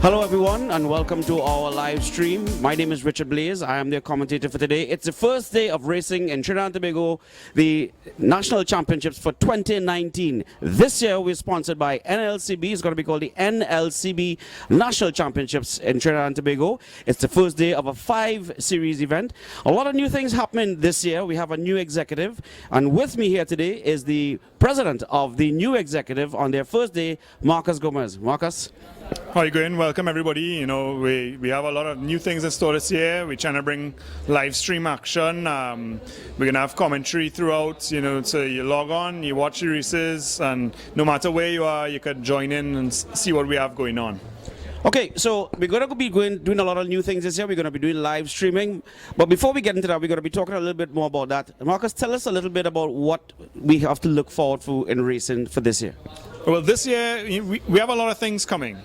Hello everyone and welcome to our live stream. My name is Richard Blaze. I am the commentator for today. It's the first day of racing in Trinidad and Tobago, the National Championships for 2019. This year we're sponsored by NLCB. It's going to be called the NLCB National Championships in Trinidad and Tobago. It's the first day of a 5-series event. A lot of new things happening this year. We have a new executive, and with me here today is the president of the new executive on their first day, Marcus Gomez. Marcus? How are you going? Welcome everybody. You know, we have a lot of new things in store this year. We're trying to bring live stream action. We're going to have commentary throughout, you know, so you log on, you watch the races, and no matter where you are, you could join in and see what we have going on. Okay, so we're going to be doing a lot of new things this year. We're going to be doing live streaming. But before we get into that, we're going to be talking a little bit more about that. Marcus, tell us a little bit about what we have to look forward to in racing for this year. Well, this year we have a lot of things coming.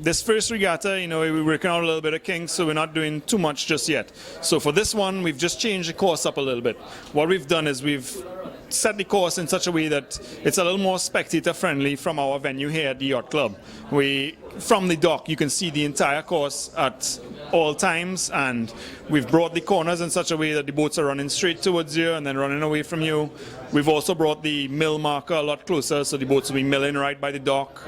This first regatta, you know, we're working out a little bit of kinks, so we're not doing too much just yet. So for this one, we've just changed the course up a little bit. What we've done is we've set the course in such a way that it's a little more spectator friendly from our venue here at the yacht club. From the dock you can see the entire course at all times, and we've brought the corners in such a way that the boats are running straight towards you and then running away from you. We've also brought the mill marker a lot closer, so the boats will be milling right by the dock.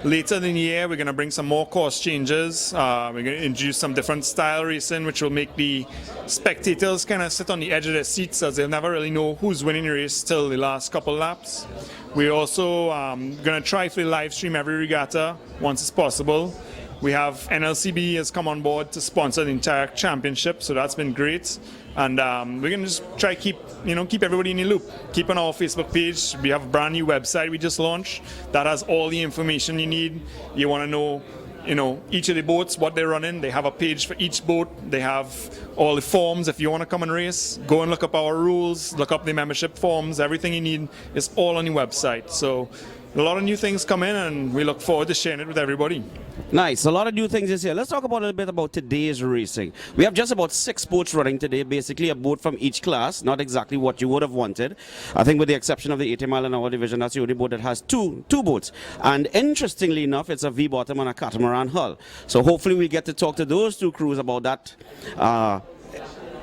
Later in the year we're going to bring some more course changes. We're going to introduce some different style racing, which will make the spectators kind of sit on the edge of their seats, as they'll never really know who's winning the race till the last couple laps. We're also going to try to live stream every regatta once it's possible. We have NLCB has come on board to sponsor the entire championship, so that's been great. And we're going to just try to keep everybody in the loop. Keep on our Facebook page. We have a brand new website we just launched that has all the information you need. You want to know, you know, each of the boats, what they're running. They have a page for each boat. They have all the forms. If you want to come and race, go and look up our rules, look up the membership forms. Everything you need is all on the website. So a lot of new things come in, and we look forward to sharing it with everybody. Nice, a lot of new things this year. Let's talk about a little bit about today's racing. We have just about 6 boats running today, basically a boat from each class, not exactly what you would have wanted. I think with the exception of the 80-mile-an-hour division, that's the only boat that has two boats. And interestingly enough, it's a V-bottom and a catamaran hull. So hopefully we get to talk to those two crews about that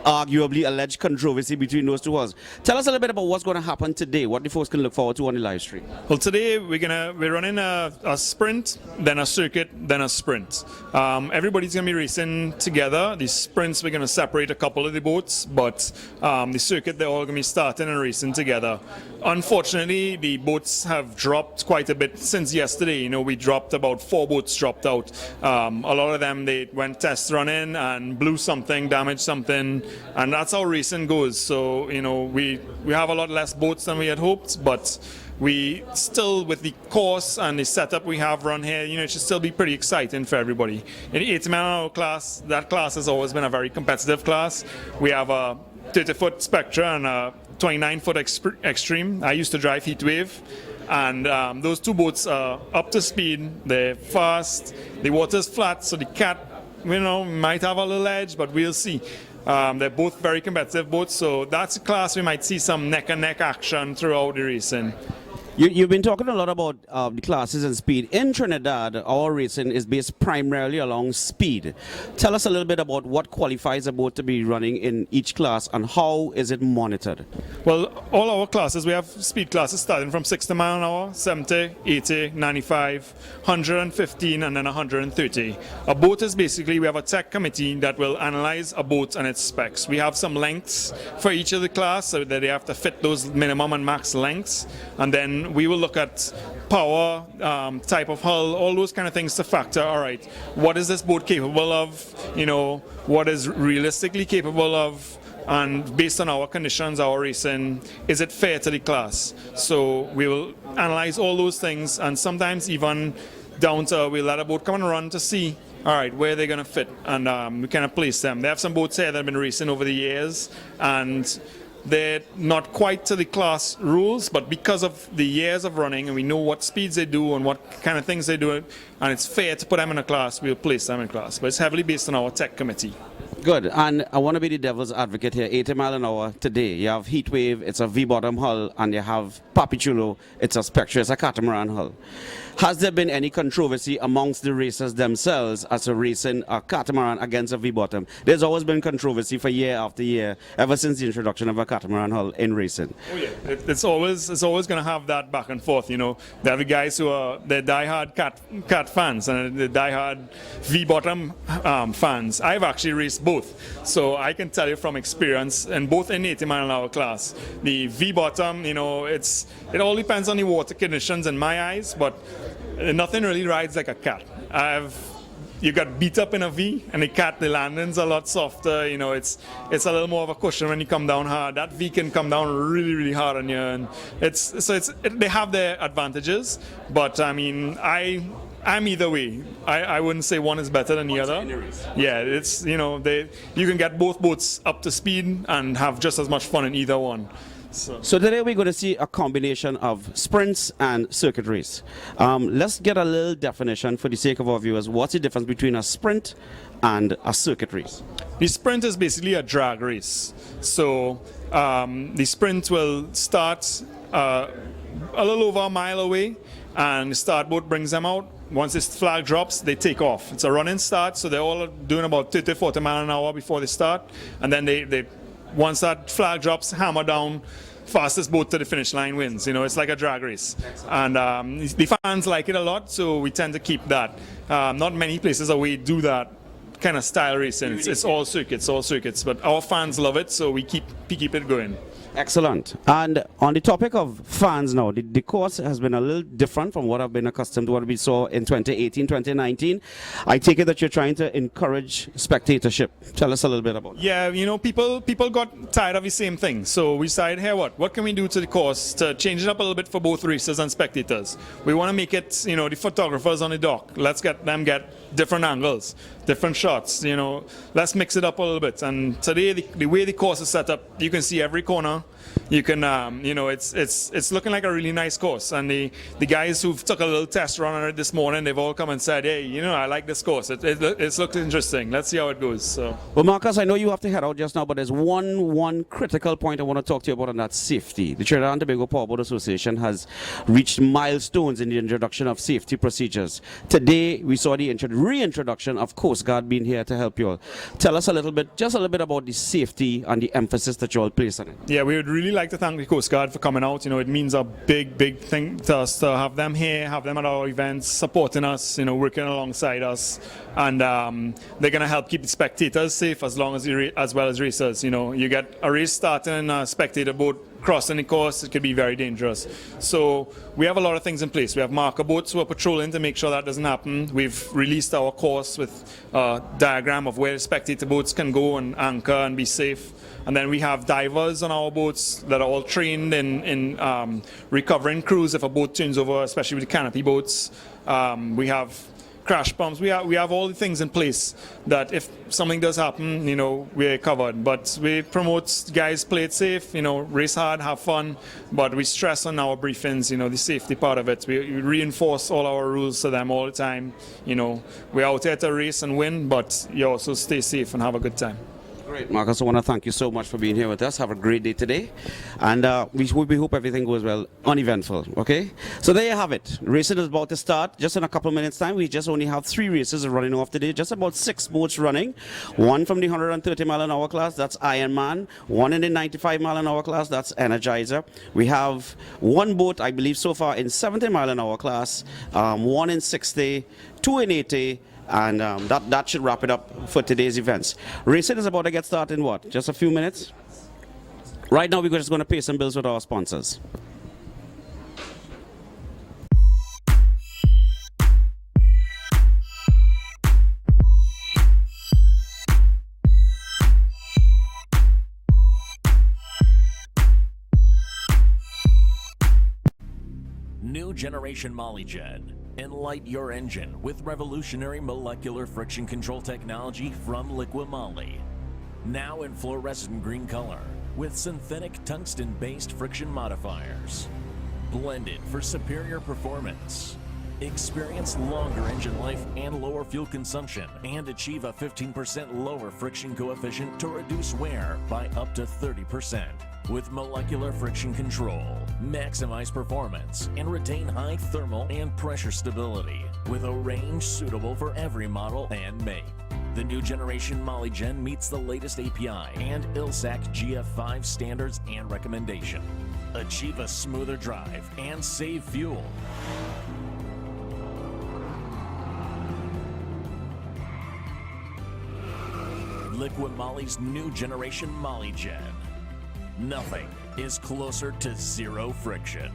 arguably alleged controversy between those two hulls. Tell us a little bit about what's going to happen today, what the folks can look forward to on the live stream. Well, today we're running a sprint, then a circuit, then a sprint. Everybody's going to be racing together. The sprints, we're going to separate a couple of the boats, but the circuit, they're all going to be starting and racing together. Unfortunately, the boats have dropped quite a bit since yesterday. You know, we dropped about 4 boats dropped out. A lot of them, they went test running and blew something, damaged something, and that's how racing goes. So, you know, we have a lot less boats than we had hoped, but we still, with the course and the setup we have run here, you know, it should still be pretty exciting for everybody. In the 80-mile-an-hour class, that class has always been a very competitive class. We have a 30-foot Spectra and a 29-foot Extreme. I used to drive Heatwave, and those 2 boats are up to speed. They're fast. The water's flat, so the cat, you know, might have a little edge, but we'll see. They're both very competitive boats, so that's a class we might see some neck-and-neck action throughout the racing. You've been talking a lot about the classes and speed. In Trinidad, our racing is based primarily along speed. Tell us a little bit about what qualifies a boat to be running in each class and how is it monitored? Well, all our classes, we have speed classes starting from 60 miles an hour, 70, 80, 95, 115, and then 130. A boat is basically, we have a tech committee that will analyze a boat and its specs. We have some lengths for each of the class so that they have to fit those minimum and max lengths, and then we will look at power, type of hull, all those kind of things to factor. All right, what is this boat capable of? You know, what is realistically capable of? And based on our conditions, our racing, is it fair to the class? So we will analyze all those things, and sometimes even down to we'll let a boat come and run to see, all right, where they're going to fit, and we kind of place them. They have some boats here that have been racing over the years, and they're not quite to the class rules, but because of the years of running and we know what speeds they do and what kind of things they do, and it's fair to put them in a class, we'll place them in class. But it's heavily based on our tech committee. Good, and I want to be the devil's advocate here. 80 mile an hour today. You have heat wave, it's a V-bottom hull, and you have Papichulo, it's a Spectre, it's a catamaran hull. Has there been any controversy amongst the racers themselves as to racing a catamaran against a V-bottom? There's always been controversy for year after year, ever since the introduction of a catamaran hull in racing. Oh yeah, it's always going to have that back and forth. You know, there are the guys who are the diehard cat fans and the diehard V-bottom fans. I've actually raced both, so I can tell you from experience, and both in 80 mile an hour class, the V-bottom, you know, it all depends on the water conditions in my eyes, but nothing really rides like a cat. You got beat up in a V, and the landing's a lot softer. You know, it's a little more of a cushion when you come down hard. That V can come down really, really hard on you, and they have their advantages. But I mean, I'm either way. I wouldn't say one is better than the other. Yeah, it's, you know, you can get both boats up to speed and have just as much fun in either one. So today we're going to see a combination of sprints and circuit race. Let's get a little definition for the sake of our viewers. What's the difference between a sprint and a circuit race? The sprint is basically a drag race. So the sprint will start a little over a mile away, and the start boat brings them out. Once this flag drops, they take off. It's a running start, so they're all doing about 30-40 miles an hour before they start, and then they once that flag drops, hammer down, fastest boat to the finish line wins. You know, it's like a drag race. And the fans like it a lot, so we tend to keep that. Not many places away do that kind of style racing. It's all circuits, but our fans love it, so we keep it going. Excellent. And on the topic of fans now, the course has been a little different from what I've been accustomed to what we saw in 2018, 2019. I take it that you're trying to encourage spectatorship. Tell us a little bit about it. Yeah, you know, people got tired of the same thing. So we decided, hey, what can we do to the course to change it up a little bit for both racers and spectators? We want to make it, you know, the photographers on the dock, let's get different angles, different shots, you know, let's mix it up a little bit. And today, the way the course is set up, you can see every corner. You can, you know, it's looking like a really nice course. And the guys who've took a little test run on it this morning, they've all come and said, hey, you know, I like this course. It's looked interesting. Let's see how it goes. So. Well, Marcus, I know you have to head out just now, but there's one critical point I want to talk to you about, and that's safety. The Trinidad and Tobago Powerboat Association has reached milestones in the introduction of safety procedures. Today, we saw the reintroduction of Coast Guard being here to help you all. Tell us just a little bit about the safety and the emphasis that you all place on it. Yeah, we would really like to thank the Coast Guard for coming out. You know, it means a big thing to us to have them here, have them at our events, supporting us, you know, working alongside us. And they're going to help keep the spectators safe as well as racers. You know, you get a race starting in a spectator boat crossing the course, it could be very dangerous. So we have a lot of things in place. We have marker boats who are patrolling to make sure that doesn't happen. We've released our course with a diagram of where spectator boats can go and anchor and be safe. And then we have divers on our boats that are all trained in recovering crews if a boat turns over, especially with the canopy boats. We have crash pumps. We have all the things in place that if something does happen, you know, we're covered. But we promote guys play it safe, you know, race hard, have fun. But we stress on our briefings, you know, the safety part of it. We reinforce all our rules to them all the time. You know, we're out here to race and win, but you also stay safe and have a good time. Great, Marcus, I want to thank you so much for being here with us. Have a great day today. And we hope everything goes well, uneventful, okay? So there you have it. Racing is about to start. Just in a couple of minutes' time, we just only have 3 races running off today. Just about 6 boats running. 1 from the 130 mile an hour class, that's Ironman. 1 in the 95 mile an hour class, that's Energizer. We have 1 boat, I believe, so far in 70 mile an hour class. 1 in 60, 2 in 80. And that should wrap it up for today's events. Racing is about to get started in what? Just a few minutes? Right now, we're just going to pay some bills with our sponsors. New generation Moly Jet. Enlight your engine with revolutionary molecular friction control technology from Liqui Moly. Now in fluorescent green color with synthetic tungsten-based friction modifiers. Blended for superior performance. Experience longer engine life and lower fuel consumption, and achieve a 15% lower friction coefficient to reduce wear by up to 30%. With molecular friction control, maximize performance and retain high thermal and pressure stability with a range suitable for every model and make. The new generation Moly Gen meets the latest API and ILSAC GF5 standards and recommendation. Achieve a smoother drive and save fuel. Liqui Moly's new generation Moly Gen. Nothing is closer to zero friction.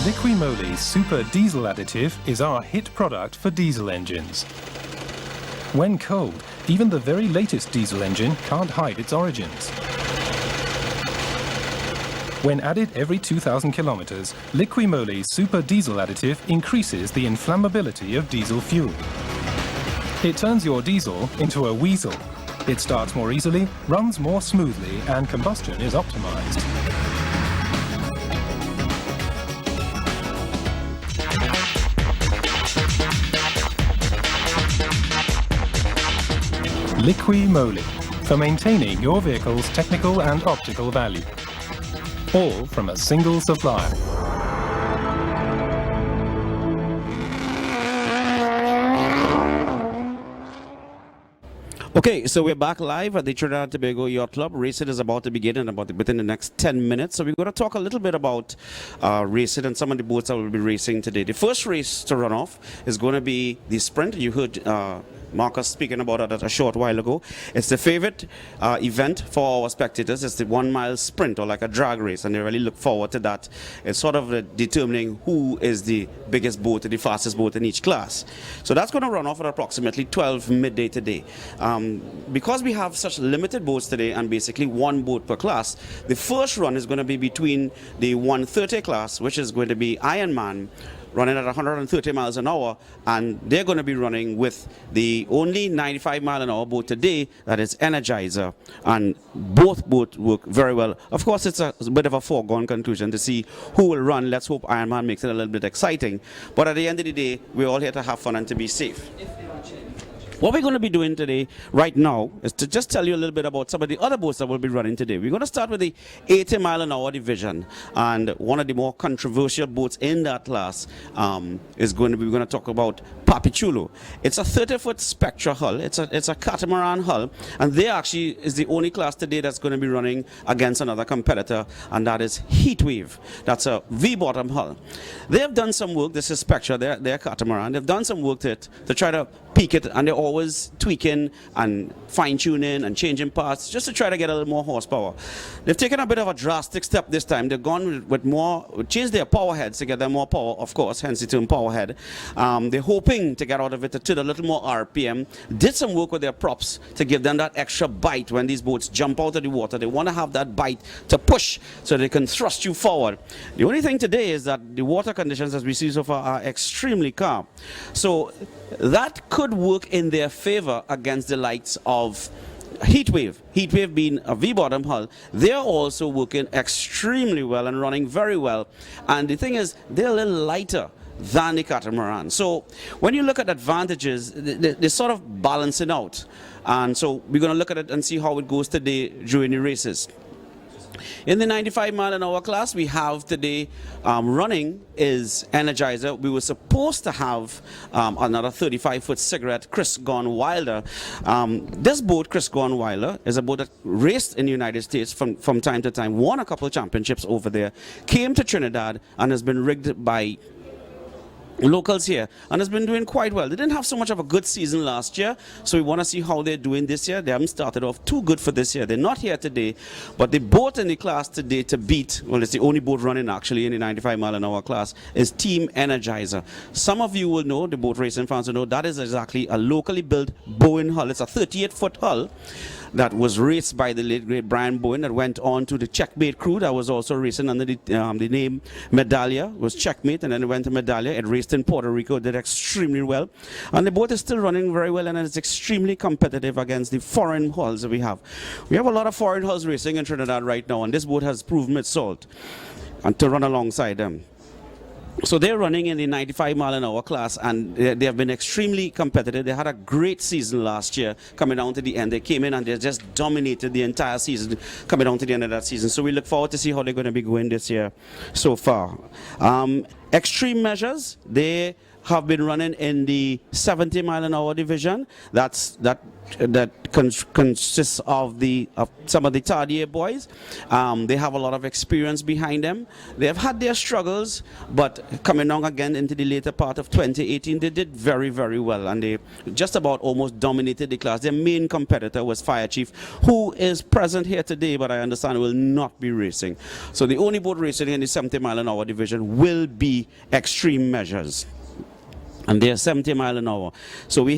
Liqui Moly Super Diesel Additive is our hit product for diesel engines. When cold, even the very latest diesel engine can't hide its origins. When added every 2,000 kilometers, Liqui Moly Super Diesel Additive increases the inflammability of diesel fuel. It turns your diesel into a weasel. It starts more easily, runs more smoothly, and combustion is optimized. Liqui Moly, for maintaining your vehicle's technical and optical value. All from a single supplier. Okay, so we're back live at the Trinidad and Tobago Yacht Club. Racing is about to begin within the next 10 minutes. So we're going to talk a little bit about racing and some of the boats that will be racing today. The first race to run off is going to be the sprint. You heard Marcus speaking about it a short while ago. It's the favorite event for our spectators. It's the 1 mile sprint, or like a drag race, and they really look forward to that. It's sort of determining who is the biggest boat, the fastest boat in each class. So that's going to run off at approximately 12 midday today. Because we have such limited boats today and basically one boat per class, the first run is going to be between the 130 class, which is going to be Ironman, running at 130 miles an hour, and they're going to be running with the only 95 mile an hour boat today, that is Energizer, and both boats work very well. Of course, it's a bit of a foregone conclusion to see who will run. Let's hope Ironman makes it a little bit exciting, but at the end of the day, we're all here to have fun and to be safe. What we're going to be doing today, right now, is to just tell you a little bit about some of the other boats that will be running today. We're going to start with the 80 mile an hour division, and one of the more controversial boats in that class is going to be, we're going to talk about Papi Chulo. It's a 30-foot Spectra hull. It's a catamaran hull, and they actually is the only class today that's going to be running against another competitor, and that is Heatwave. That's a V-bottom hull. They have done some work. This is Spectra, their catamaran. They've done some work to it to try to peak it, and they're always tweaking and fine-tuning and changing parts just to try to get a little more horsepower. They've taken a bit of a drastic step this time. They've gone with more, changed their power heads to get them more power, of course, hence the term power head. They're hoping to get out of it to a little more RPM. Did some work with their props to give them that extra bite when these boats jump out of the water. They want to have that bite to push so they can thrust you forward. The only thing today is that the water conditions, as we see so far, are extremely calm. So that could work in their favor against the likes of Heatwave. Heatwave being a V-bottom hull, they're also working extremely well and running very well. And the thing is, they're a little lighter than the catamaran. So when you look at advantages, they're sort of balancing out. And so we're going to look at it and see how it goes today during the races. In the 95 mile an hour class, we have today running is Energizer. We were supposed to have another 35-foot cigarette, Chris Gone Wilder. This boat, Chris Gone Wilder, is a boat that raced in the United States from time to time, won a couple of championships over there, came to Trinidad, and has been rigged by locals here and has been doing quite well. They didn't have so much of a good season last year, so we want to see how they're doing this year. They haven't started off too good for this year. They're not here today, but the boat in the class today to beat, well, it's the only boat running actually in the 95 mile an hour class, is Team Energizer. Some of you will know, the boat racing fans will know, that is exactly a locally built Bowen hull. It's a 38-foot hull that was raced by the late great Brian Bowen, that went on to the Checkmate crew that was also racing under the name Medallia. It was Checkmate, and then it went to Medallia. It raced in Puerto Rico, did extremely well, and the boat is still running very well, and it's extremely competitive against the foreign hulls that we have. We have a lot of foreign hulls racing in Trinidad right now, and this boat has proven its salt and to run alongside them. So they're running in the 95 mile an hour class, and they have been extremely competitive. They had a great season last year coming down to the end. They came in and they just dominated the entire season coming down to the end of that season. So we look forward to see how they're going to be going this year so far. Extreme Measures, they have been running in the 70 mile an hour division. That consists of some of the Tardier boys. They have a lot of experience behind them. They have had their struggles, but coming on again into the later part of 2018, they did very, very well, and they just about almost dominated the class. Their main competitor was Fire Chief, who is present here today, but I understand will not be racing. So the only boat racing in the 70 mile an hour division will be Extreme Measures, and they're 70 mile an hour. So we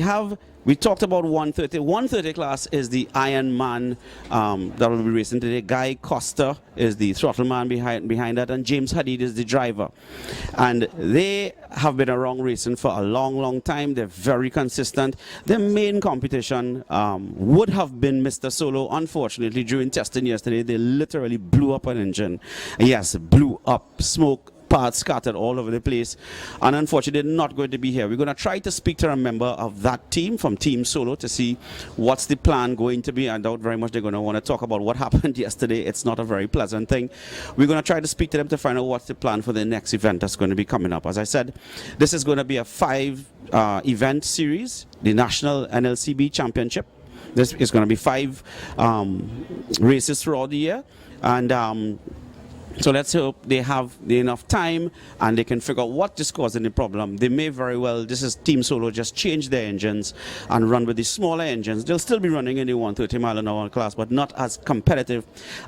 talked about 130. 130 class is the Iron Man that will be racing today. Guy Costa is the throttle man behind that, and James Hadid is the driver. And they have been around racing for a long, long time. They're very consistent. Their main competition would have been Mr. Solo. Unfortunately, during testing yesterday, they literally blew up an engine. Yes, blew up, smoke, parts scattered all over the place, and unfortunately they're not going to be here. We're going to try to speak to a member of that team from Team Solo to see what's the plan going to be. I doubt very much they're going to want to talk about what happened yesterday. It's not a very pleasant thing. We're going to try to speak to them to find out what's the plan for the next event that's going to be coming up. As I said, this is going to be a 5 event series, the National NLCB Championship. This is going to be 5 races throughout the year, and so let's hope they have enough time and they can figure out what is causing the problem. They may very well, this is Team Solo, just change their engines and run with the smaller engines. They'll still be running in the 130 mile an hour class, but not as competitive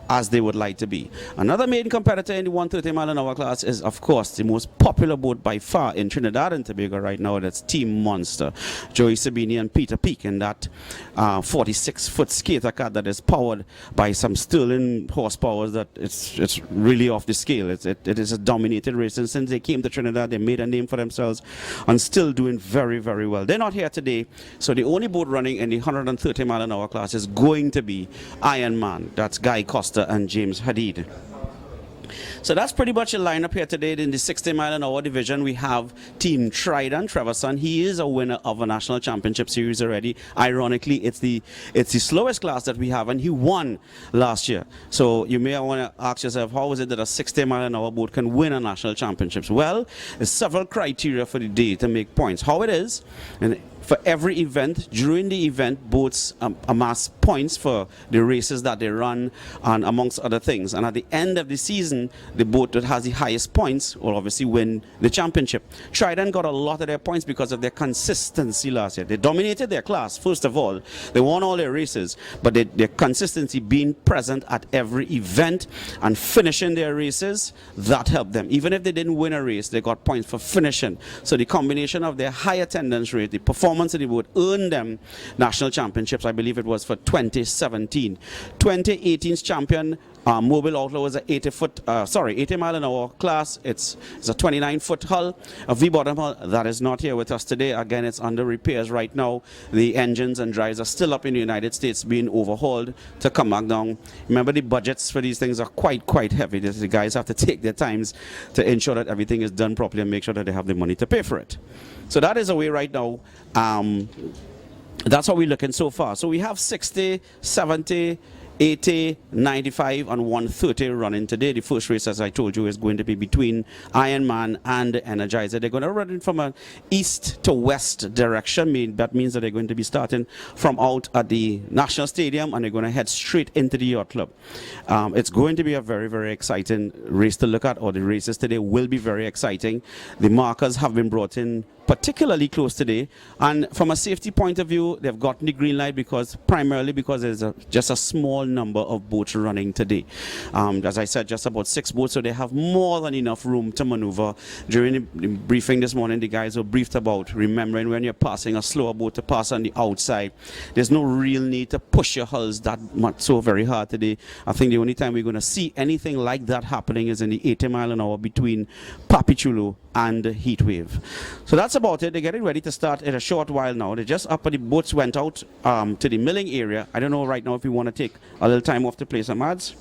as they would like to be. Another main competitor in the 130 mile an hour class is, of course, the most popular boat by far in Trinidad and Tobago right now. That's Team Monster. Joey Sabini and Peter Peak in that 46-foot skater cat that is powered by some sterling horsepower that it's really off the scale. It is a dominated race, and since they came to Trinidad, they made a name for themselves and still doing very, very well. They're not here today, so the only boat running in the 130 mile an hour class is going to be Iron Man. That's Guy Costa and James Hadid. So that's pretty much a lineup here today. In the 60-mile-an-hour division, we have Team Trident, Trevorson. He is a winner of a national championship series already. Ironically, it's the slowest class that we have, and he won last year. So you may want to ask yourself, how is it that a 60-mile-an-hour boat can win a national championships? Well, there's several criteria for the day to make points. How it is, and for every event, during the event, boats amass points for the races that they run, and amongst other things. And at the end of the season, the boat that has the highest points will obviously win the championship. Trident got a lot of their points because of their consistency last year. They dominated their class, first of all. They won all their races, but their consistency, being present at every event and finishing their races, that helped them. Even if they didn't win a race, they got points for finishing. So the combination of their high attendance rate, the performance of the boat, earned them national championships. I believe it was for 2017. 2018's champion, Mobile Outlaw, was a 80-mile-an-hour class. It's a 29-foot hull, a V-bottom hull. That is not here with us today. Again, it's under repairs right now. The engines and drives are still up in the United States being overhauled to come back down. Remember, the budgets for these things are quite heavy. The guys have to take their times to ensure that everything is done properly and make sure that they have the money to pay for it. So that is away right now. That's how we're looking so far. So we have 60, 70, 80, 95 and 130 running today. The first race, as I told you, is going to be between Ironman and Energizer. They're going to run it from an east to west direction. That means that they're going to be starting from out at the National Stadium and they're going to head straight into the Yacht Club. It's going to be a very exciting race to look at, or the races today will be very exciting. The markers have been brought in particularly close today, and from a safety point of view, they've gotten the green light primarily because there's just a small number of boats running today. As I said, just about 6 boats, so they have more than enough room to maneuver. During the briefing this morning, the guys were briefed about remembering when you're passing a slower boat to pass on the outside. There's no real need to push your hulls that much so very hard today. I think the only time we're going to see anything like that happening is in the 80-mile-an-hour between Papichulo and Heatwave. So that's about it. They're getting ready to start in a short while now. They just up, the boats went out to the milling area. I don't know right now if we want to take a little time off to play some ads.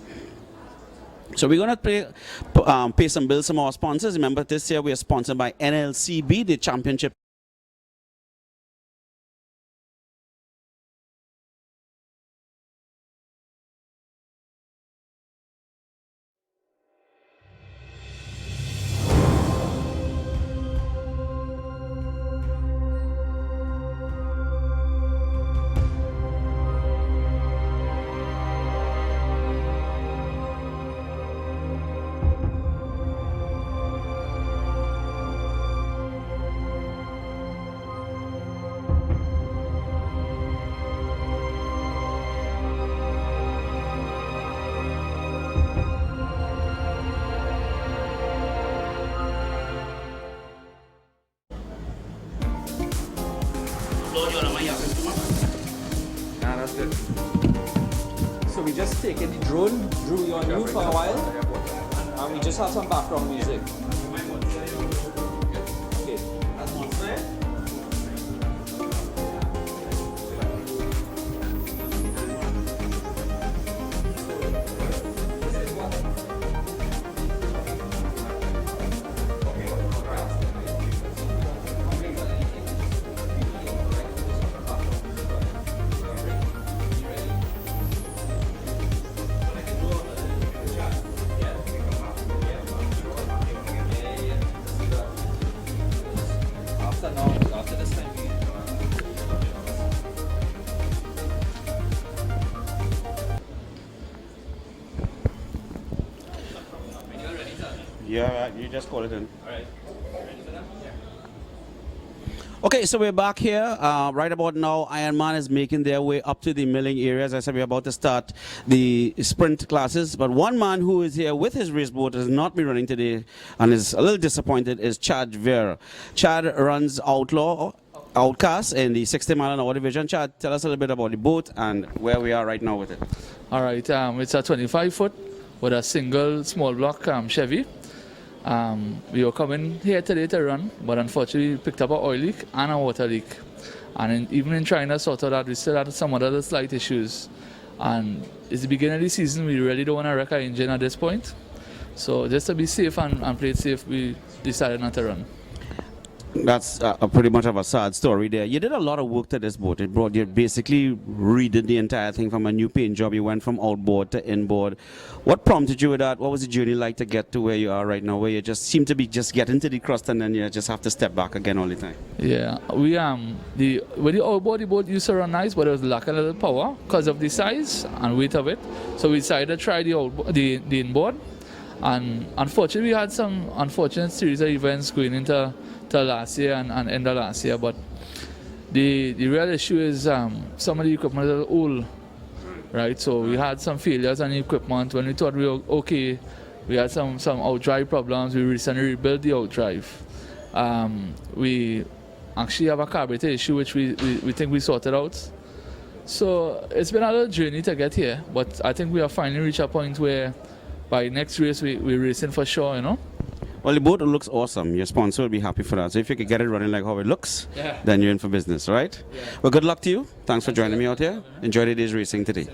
So we're going to pay some bills from our sponsors. Remember, this year we are sponsored by NLCB, the championship. That's good. So we just taken the drone, drew you on you for a while, and we just have some background music. Okay. That's one side. After this time. Yeah, you just call it in. All right. Okay, so we're back here. Right about now, Ironman is making their way up to the milling area. As I said, we're about to start the sprint classes. But one man who is here with his race boat has not been running today and is a little disappointed is Chad Vera. Chad runs Outcast in the 60-mile-an-hour division. Chad, tell us a little bit about the boat and where we are right now with it. All right, it's a 25-foot with a single small block Chevy. We were coming here today to run, but unfortunately we picked up an oil leak and a water leak. And even in trying to sort out that, we still had some other slight issues. And it's the beginning of the season, we really don't want to wreck our engine at this point. So just to be safe and play it safe, we decided not to run. That's a pretty much of a sad story there. You did a lot of work to this boat. It brought you basically redid the entire thing from a new paint job. You went from outboard to inboard. What prompted you with that? What was the journey like to get to where you are right now, where you just seem to be just getting to the crust and then you just have to step back again all the time? Yeah, we with the outboard, the boat used to run nice, but it was lacking a little power because of the size and weight of it. So we decided to try the inboard, and unfortunately we had some unfortunate series of events going into last year and end of last year. But the real issue is some of the equipment is a little old, right? So we had some failures on the equipment. When we thought we were okay, we had some outdrive problems. We recently rebuilt the outdrive. We actually have a carburetor issue which we think we sorted out. So it's been a little journey to get here, but I think we have finally reached a point where by next race we're racing for sure, you know. Well, the boat looks awesome. Your sponsor will be happy for that. So if you could get it running like how it looks, then you're in for business, right? Yeah. Well, good luck to you. Thanks for joining me out here. Enjoy the day's racing today.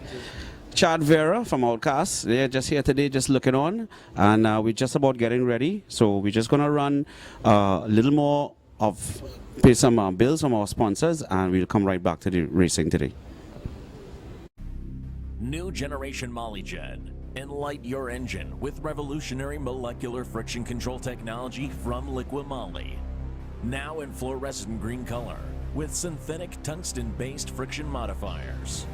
Chad Vera from Outcast, they're just here today, just looking on. And we're just about getting ready. So we're just going to run a little more of, pay some bills from our sponsors, and we'll come right back to the racing today. New generation Moly Gen. Enlight your engine with revolutionary molecular friction control technology from Liqui Moly. Now in fluorescent green color with synthetic tungsten-based friction modifiers.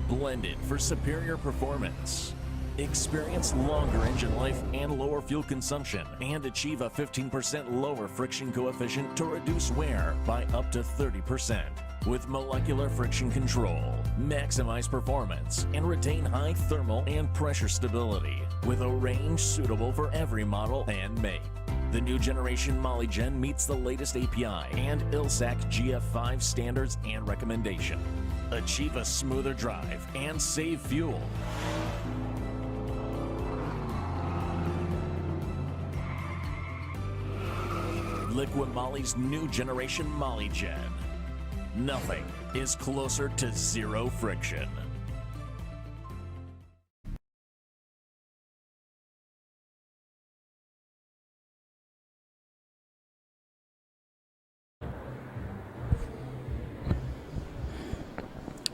Blended for superior performance. Experience longer engine life and lower fuel consumption, and achieve a 15% lower friction coefficient to reduce wear by up to 30%. With molecular friction control, maximize performance and retain high thermal and pressure stability with a range suitable for every model and make. The new generation Moly Gen meets the latest API and ILSAC GF5 standards and recommendation. Achieve a smoother drive and save fuel. Liqui Moly's new generation Moly Gen. Nothing is closer to zero friction.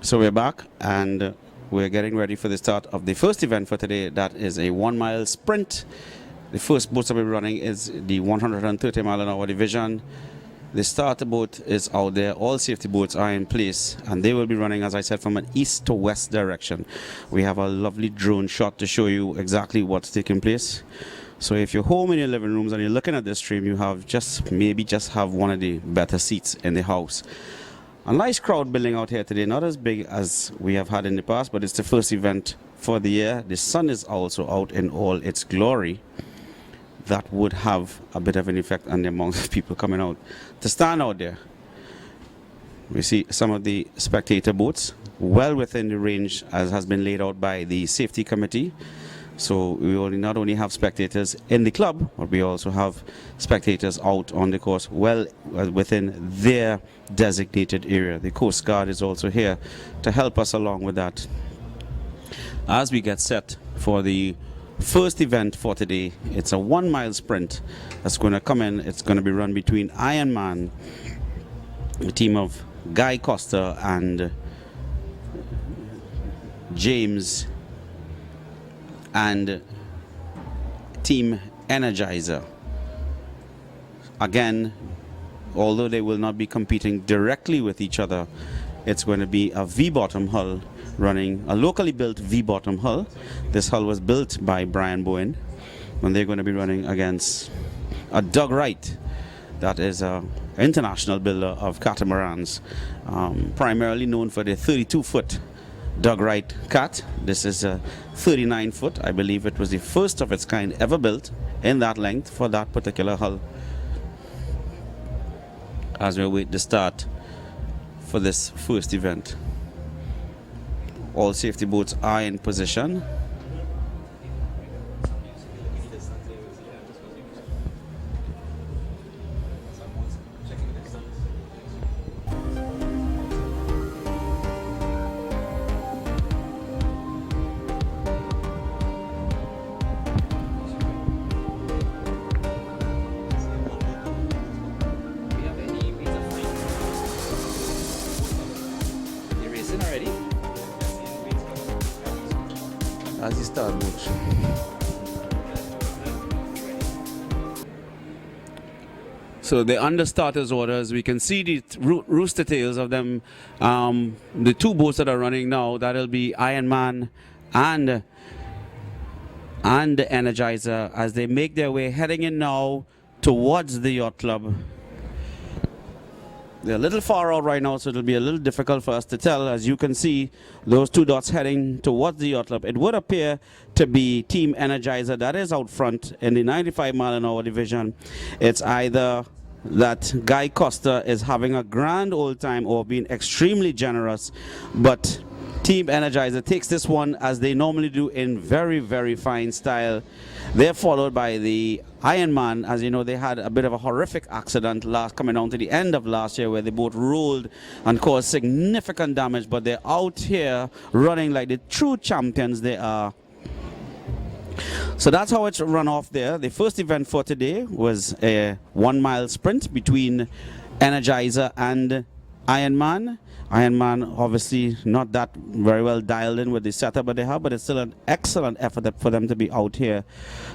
So we're back and we're getting ready for the start of the first event for today. That is a 1 mile sprint. The first boat that we're running is the 130 mile an hour division. The starter boat is out there. All safety boats are in place, and they will be running, as I said, from an east to west direction. We have a lovely drone shot to show you exactly what's taking place. So if you're home in your living rooms and you're looking at this stream, you have maybe just have one of the better seats in the house. A nice crowd building out here today, not as big as we have had in the past, but it's the first event for the year. The sun is also out in all its glory. That would have a bit of an effect on the amount of people coming out to stand out there. We see some of the spectator boats well within the range as has been laid out by the safety committee. So we not only have spectators in the club, but we also have spectators out on the course well within their designated area. The Coast Guard is also here to help us along with that. As we get set for the first event for today, it's a 1 mile sprint that's going to come in. It's going to be run between Ironman, the team of Guy Costa and James, and Team Energizer. Again, although they will not be competing directly with each other, it's going to be a V-bottom hull running, a locally built V-bottom hull. This hull was built by Brian Bowen, and they're going to be running against a Doug Wright, that is an international builder of catamarans, primarily known for the 32-foot Doug Wright cat. This is a 39-foot. I believe it was the first of its kind ever built in that length for that particular hull. As we wait the start for this first event, all safety boats are in position. start boat. So the under starters orders, we can see the rooster tails of them. The two boats that are running now, that'll be Ironman and the Energizer as they make their way heading in now towards the yacht club. They're a little far out right now, so it'll be a little difficult for us to tell. As you can see, those two dots heading towards the yacht club. It would appear to be Team Energizer that is out front in the 95 mile an hour division. It's either that Guy Costa is having a grand old time or being extremely generous, but Team Energizer takes this one as they normally do in very, very fine style. They're followed by the Ironman. As you know, they had a bit of a horrific accident coming down to the end of last year where they both rolled and caused significant damage, but they're out here running like the true champions they are. So that's how it's run off there. The first event for today was a 1 mile sprint between Energizer and Ironman. Ironman obviously not that very well dialed in with the setup that they have, but it's still an excellent effort for them to be out here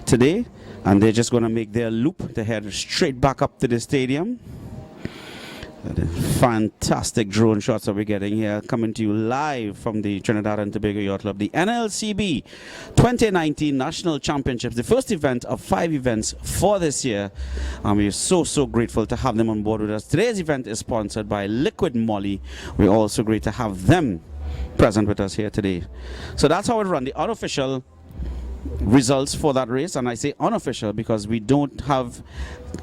today. And they're just going to make their loop to head straight back up to the stadium. The fantastic drone shots that we're getting here, coming to you live from the Trinidad and Tobago Yacht Club, the NLCB 2019 National Championships, the first event of 5 events for this year. We're so grateful to have them on board with us. Today's event is sponsored by Liquid Moly. We're also great to have them present with us here today. So that's how it run. The unofficial results for that race, and I say unofficial because we don't have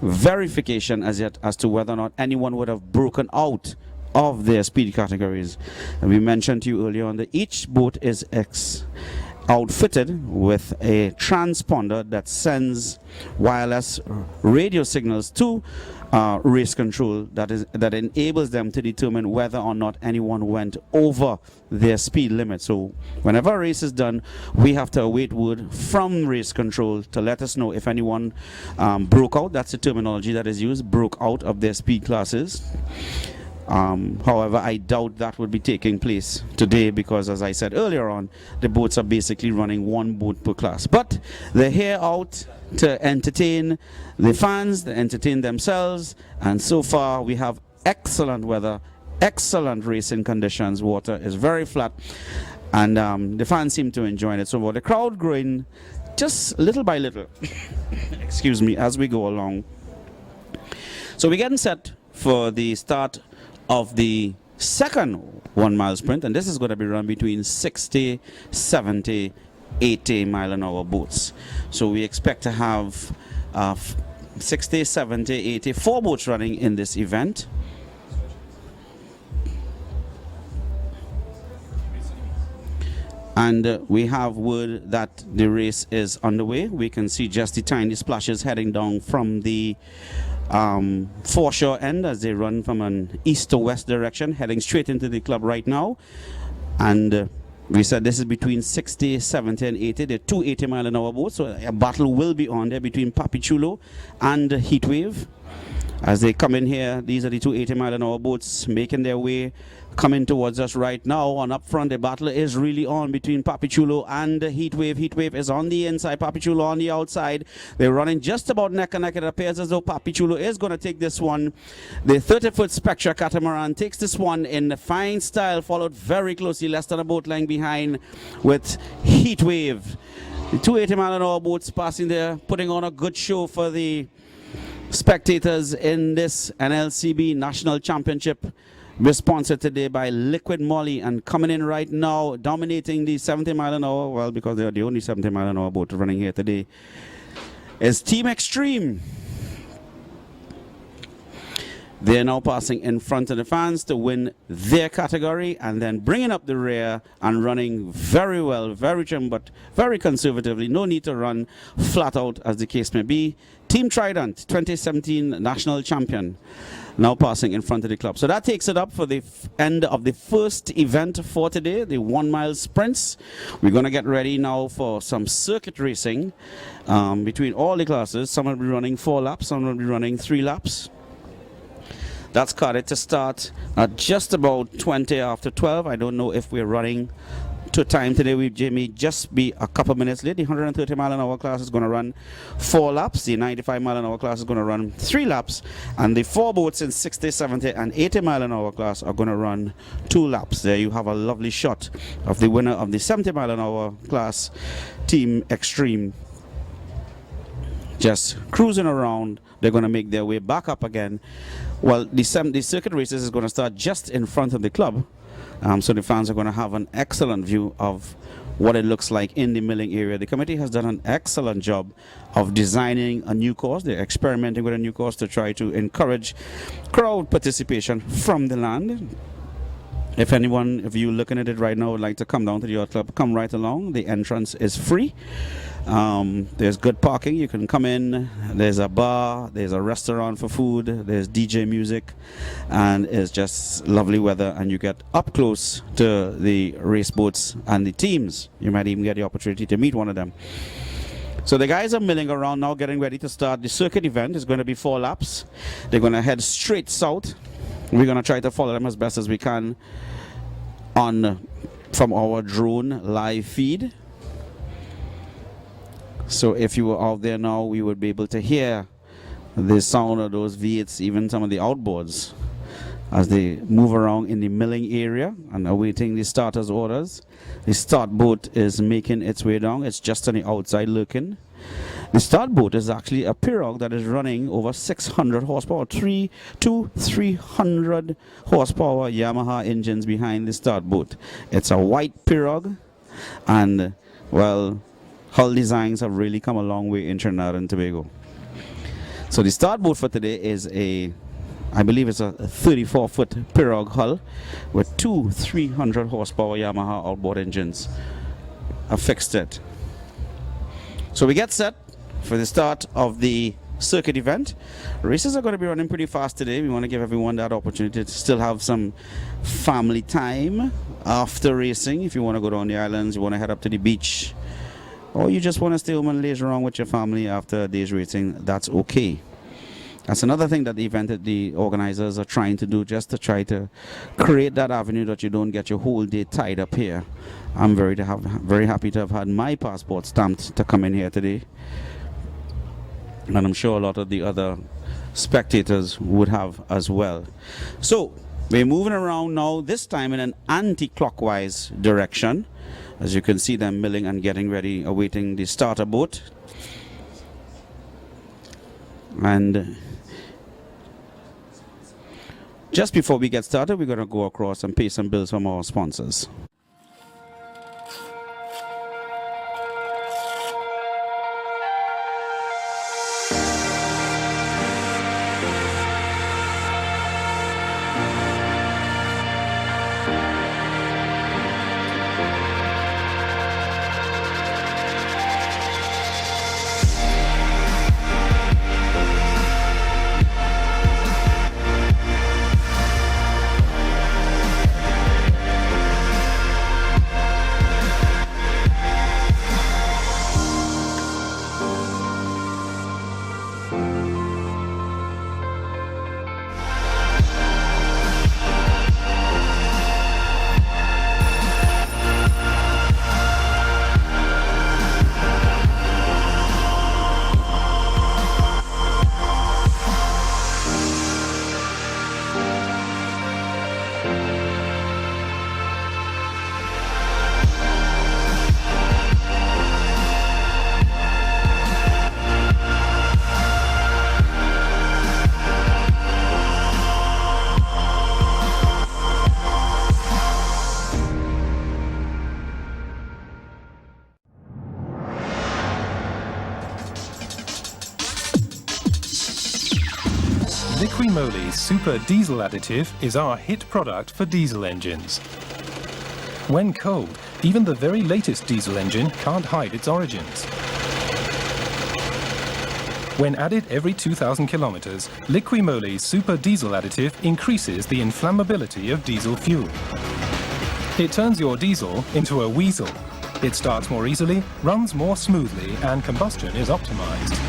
verification as yet as to whether or not anyone would have broken out of their speed categories. And we mentioned to you earlier on that each boat is outfitted with a transponder that sends wireless radio signals to race control that enables them to determine whether or not anyone went over their speed limit. So whenever a race is done, we have to await word from race control to let us know if anyone broke out. That's the terminology that is used, broke out of their speed classes. However, I doubt that would be taking place today because, as I said earlier on, the boats are basically running one boat per class. But they're here out to entertain the fans, to entertain themselves, and so far we have excellent weather, excellent racing conditions. Water is very flat, and the fans seem to enjoy it. So the crowd growing just little by little, excuse me, as we go along. So we're getting set for the start of the second 1 mile sprint, and this is going to be run between 60, 70, 80 mile an hour boats. So we expect to have 60, 70, 80, 4 boats running in this event. And we have word that the race is underway. We can see just the tiny splashes heading down from the foreshore end as they run from an east to west direction, heading straight into the club right now. And we said this is between 60, 70 and 80. They're 2 80 mile an hour boats, so a battle will be on there between Papi Chulo and Heatwave. As they come in here, these are the 2 80 mile an hour boats making their way, coming towards us right now. And up front, the battle is really on between Papi Chulo and Heatwave. Heatwave is on the inside, Papi Chulo on the outside. They're running just about neck and neck. It appears as though Papi Chulo is going to take this one. The 30-foot Spectra catamaran takes this one in fine style, followed very closely, less than a boat length behind, with Heatwave. The 280 mile an hour boats passing there, putting on a good show for the spectators in this NLCB National Championship. We're sponsored today by Liquid Moly, and coming in right now, dominating the 70 mile an hour, well, because they are the only 70 mile an hour boat running here today, is Team Extreme. They're now passing in front of the fans to win their category, and then bringing up the rear and running very well, very trim, but very conservatively. No need to run flat out, as the case may be. Team Trident, 2017 national champion, now passing in front of the club. So that takes it up for the end of the first event for today, the 1 mile sprints. We're going to get ready now for some circuit racing between all the classes. Some will be running 4 laps, some will be running 3 laps. That's carded to start at just about 20 after 12. I don't know if we're running to time today. We may just be a couple minutes late. The 130 mile an hour class is going to run 4 laps. The 95 mile an hour class is going to run 3 laps. And the 4 boats in 60, 70 and 80 mile an hour class are going to run 2 laps. There you have a lovely shot of the winner of the 70 mile an hour class, Team Extreme, just cruising around. They're going to make their way back up again. Well, the circuit races is going to start just in front of the club. So the fans are going to have an excellent view of what it looks like in the milling area. The committee has done an excellent job of designing a new course. They're experimenting with a new course to try to encourage crowd participation from the land. If anyone of you looking at it right now would like to come down to the yacht club, come right along. The entrance is free. There's good parking. You can come in. There's a bar, there's a restaurant for food, there's DJ music, and it's just lovely weather, and you get up close to the race boats and the teams. You might even get the opportunity to meet one of them. So the guys are milling around now, getting ready to start the circuit event. It's going to be 4 laps. They're going to head straight south. We're going to try to follow them as best as we can from our drone live feed. So if you were out there now, we would be able to hear the sound of those V8s, even some of the outboards, as they move around in the milling area and awaiting the starter's orders. The start boat is making its way down. It's just on the outside lurking. The start boat is actually a pirogue that is running over 600 horsepower, 300 horsepower Yamaha engines behind the start boat. It's a white pirogue, and well, hull designs have really come a long way in Trinidad and Tobago. So the start boat for today is I believe it's a 34-foot pirogue hull with 2 300 horsepower Yamaha outboard engines affixed it. So we get set for the start of the circuit event. Races are going to be running pretty fast today. We want to give everyone that opportunity to still have some family time after racing. If you want to go down the islands, you want to head up to the beach, or you just want to stay home and laze around with your family after a day's racing, that's okay. That's another thing that the organizers are trying to do, just to try to create that avenue that you don't get your whole day tied up here. I'm very happy to have had my passport stamped to come in here today, and I'm sure a lot of the other spectators would have as well. So we're moving around now, this time in an anti-clockwise direction. As you can see them milling and getting ready, awaiting the starter boat. And just before we get started, we're going to go across and pay some bills from our sponsors. Liqui Moly's Super Diesel Additive is our hit product for diesel engines. When cold, even the very latest diesel engine can't hide its origins. When added every 2,000 kilometers, Liqui Moly's Super Diesel Additive increases the inflammability of diesel fuel. It turns your diesel into a weasel. It starts more easily, runs more smoothly, and combustion is optimized.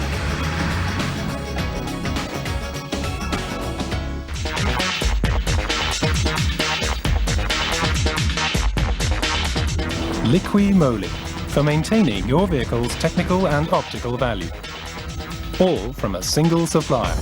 Liqui Moly, for maintaining your vehicle's technical and optical value. All from a single supplier.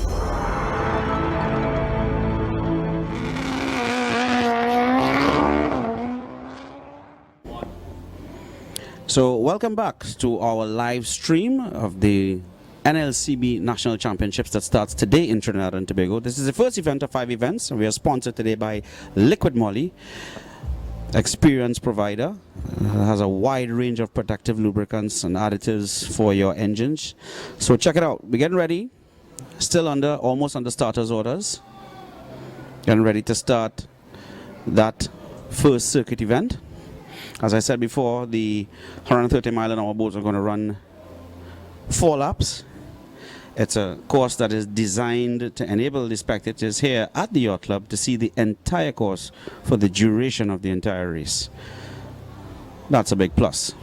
So welcome back to our live stream of the NLCB National Championships that starts today in Trinidad and Tobago. This is the first event of 5 events. We are sponsored today by Liquid Moly, experience provider. Has a wide range of protective lubricants and additives for your engines. So check it out. We're getting ready. Still almost under starters orders. Getting ready to start that first circuit event. As I said before, the 130-mile-an-hour boats are going to run 4 laps. It's a course that is designed to enable the spectators here at the yacht club to see the entire course for the duration of the entire race. That's a big plus.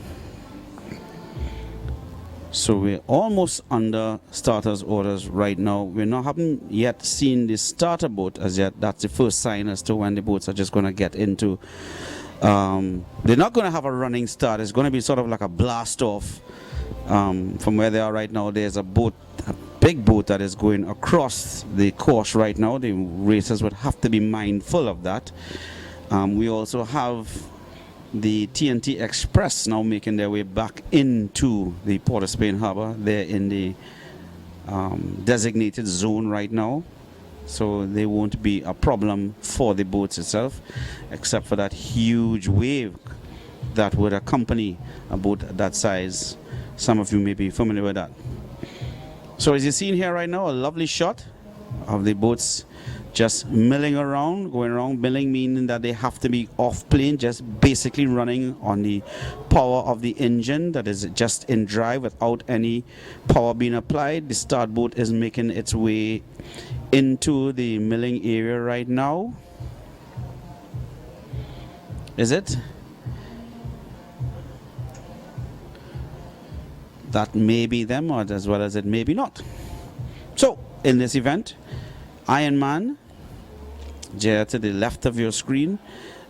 So we're almost under starters orders right now. Haven't yet seen the starter boat as yet. That's the first sign as to when the boats are just going to get into. They're not going to have a running start. It's going to be sort of like a blast off from where they are right now. There's a big boat that is going across the course right now. The racers would have to be mindful of that. We also have the TNT Express now making their way back into the Port of Spain Harbor. They're in the designated zone right now. So they won't be a problem for the boats itself, except for that huge wave that would accompany a boat that size. Some of you may be familiar with that. So as you're seeing here right now, a lovely shot of the boats just milling around, going around. Milling meaning that they have to be off plane, just basically running on the power of the engine that is just in drive without any power being applied. The start boat is making its way into the milling area right now. Is it? That may be them, or as well as it may be not. So in this event, Ironman, there to the left of your screen,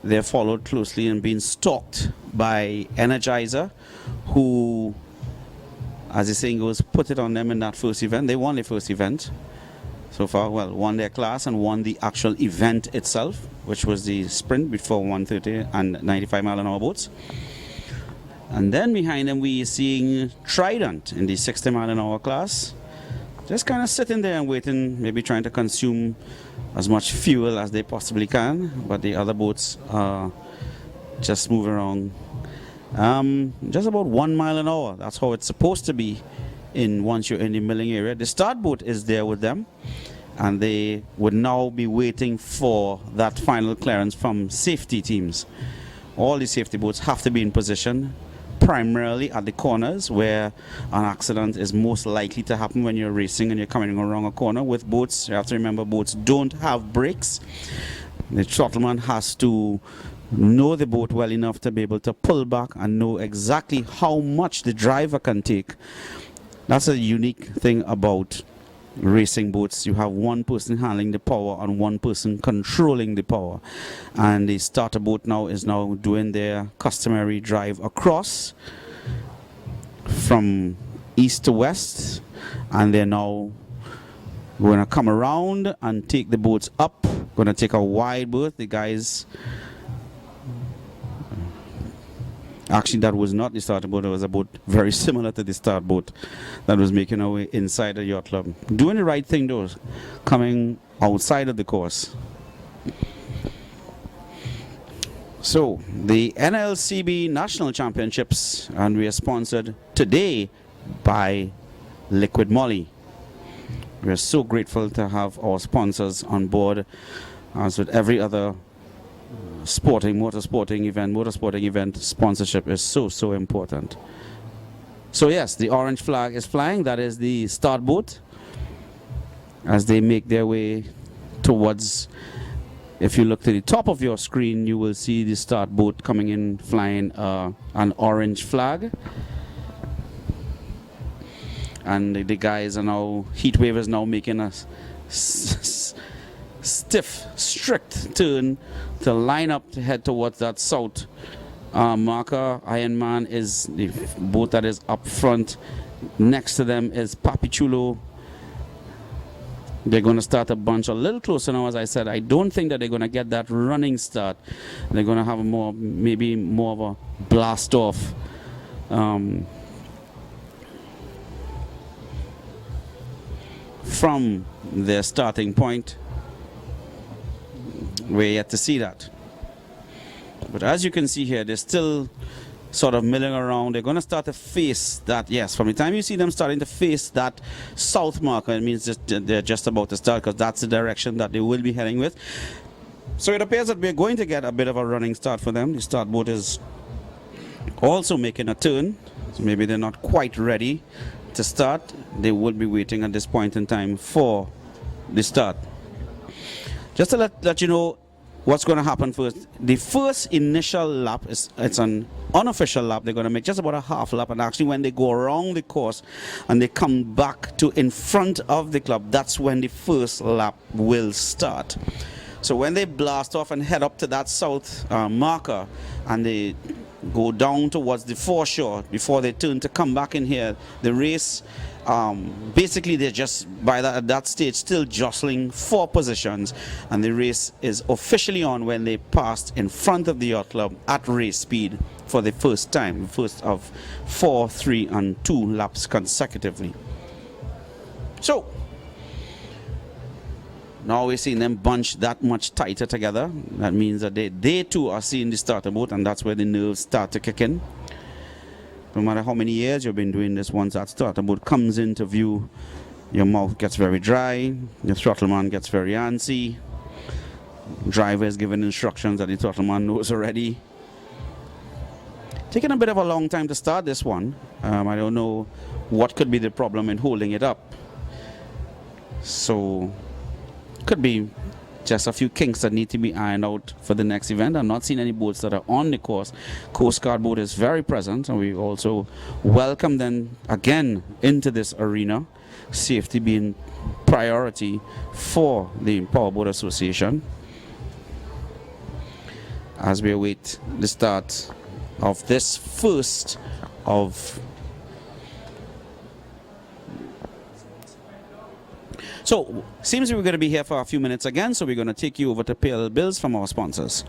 they're followed closely and being stalked by Energizer, who, as the saying goes, put it on them in that first event. They won the first event so far. Well, won their class and won the actual event itself, which was the sprint before 130 and 95-mile-an-hour boats. And then behind them we are seeing Trident in the 60-mile-an-hour class, just kind of sitting there and waiting, maybe trying to consume as much fuel as they possibly can, but the other boats are just moving around just about 1 mile an hour. That's how it's supposed to be once you're in the milling area. The start boat is there with them, and they would now be waiting for that final clearance from safety teams. All the safety boats have to be in position, primarily at the corners where an accident is most likely to happen when you're racing and you're coming around a corner. With boats, you have to remember, boats don't have brakes. The throttleman has to know the boat well enough to be able to pull back and know exactly how much the driver can take. That's a unique thing about racing boats. You have one person handling the power and one person controlling the power, and the starter boat now is doing their customary drive across from east to west, and they're now going to come around and take the boats up. Going to take a wide berth. The guys, actually, that was not the starter boat. It was a boat very similar to the start boat that was making our way inside the yacht club. Doing the right thing, though, coming outside of the course. So, the NLCB National Championships, and we are sponsored today by Liquid Moly. We are so grateful to have our sponsors on board, as with every other motorsporting event, sponsorship is so important. So yes, the orange flag is flying. That is the start boat as they make their way towards. If you look to the top of your screen, you will see the start boat coming in, flying an orange flag. And the guys are now, Heatwave is now making a stiff, strict turn to line up to head towards that south marker. Ironman is the boat that is up front. Next to them is Papichulo. They're going to start a bunch a little closer now. As I said, I don't think that they're going to get that running start. They're going to have maybe more of a blast off. From their starting point. We're yet to see that. But as you can see here, they're still sort of milling around. They're going to start to face that. Yes, from the time you see them starting to face that south marker, it means they're just about to start, because that's the direction that they will be heading with. So it appears that we're going to get a bit of a running start for them. The start boat is also making a turn. So maybe they're not quite ready to start. They will be waiting at this point in time for the start. Just to let you know what's going to happen first. The first initial lap it's an unofficial lap. They're going to make just about a half lap, and actually when they go around the course and they come back to in front of the club, that's when the first lap will start. So when they blast off and head up to that south marker and they go down towards the foreshore before they turn to come back in here, the race, basically they're just at that stage still jostling for positions, and the race is officially on when they passed in front of the yacht club at race speed for the first time, first of 4, 3 and 2 laps consecutively. So now we're seeing them bunched that much tighter together. That means that they too are seeing the starter boat, and that's where the nerves start to kick in. No matter how many years you've been doing this, once that starter boat comes into view, your mouth gets very dry, your throttle man gets very antsy, driver is giving instructions that the throttle man knows already. Taking a bit of a long time to start this one. I don't know what could be the problem in holding it up. So could be just a few kinks that need to be ironed out for the next event. I'm not seeing any boats that are on the course. Coast Guard boat is very present, and we also welcome them again into this arena. Safety being priority for the Powerboat Association as we await the start of this first of. So, seems we're going to be here for a few minutes again, so we're going to take you over to pay a little bills from our sponsors.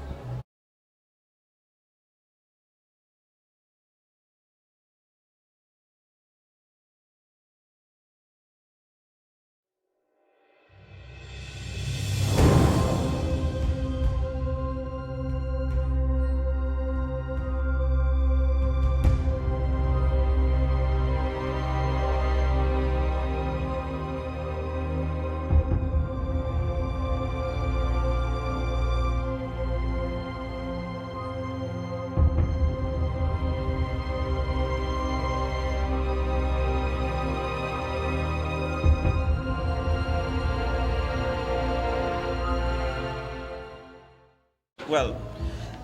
Well,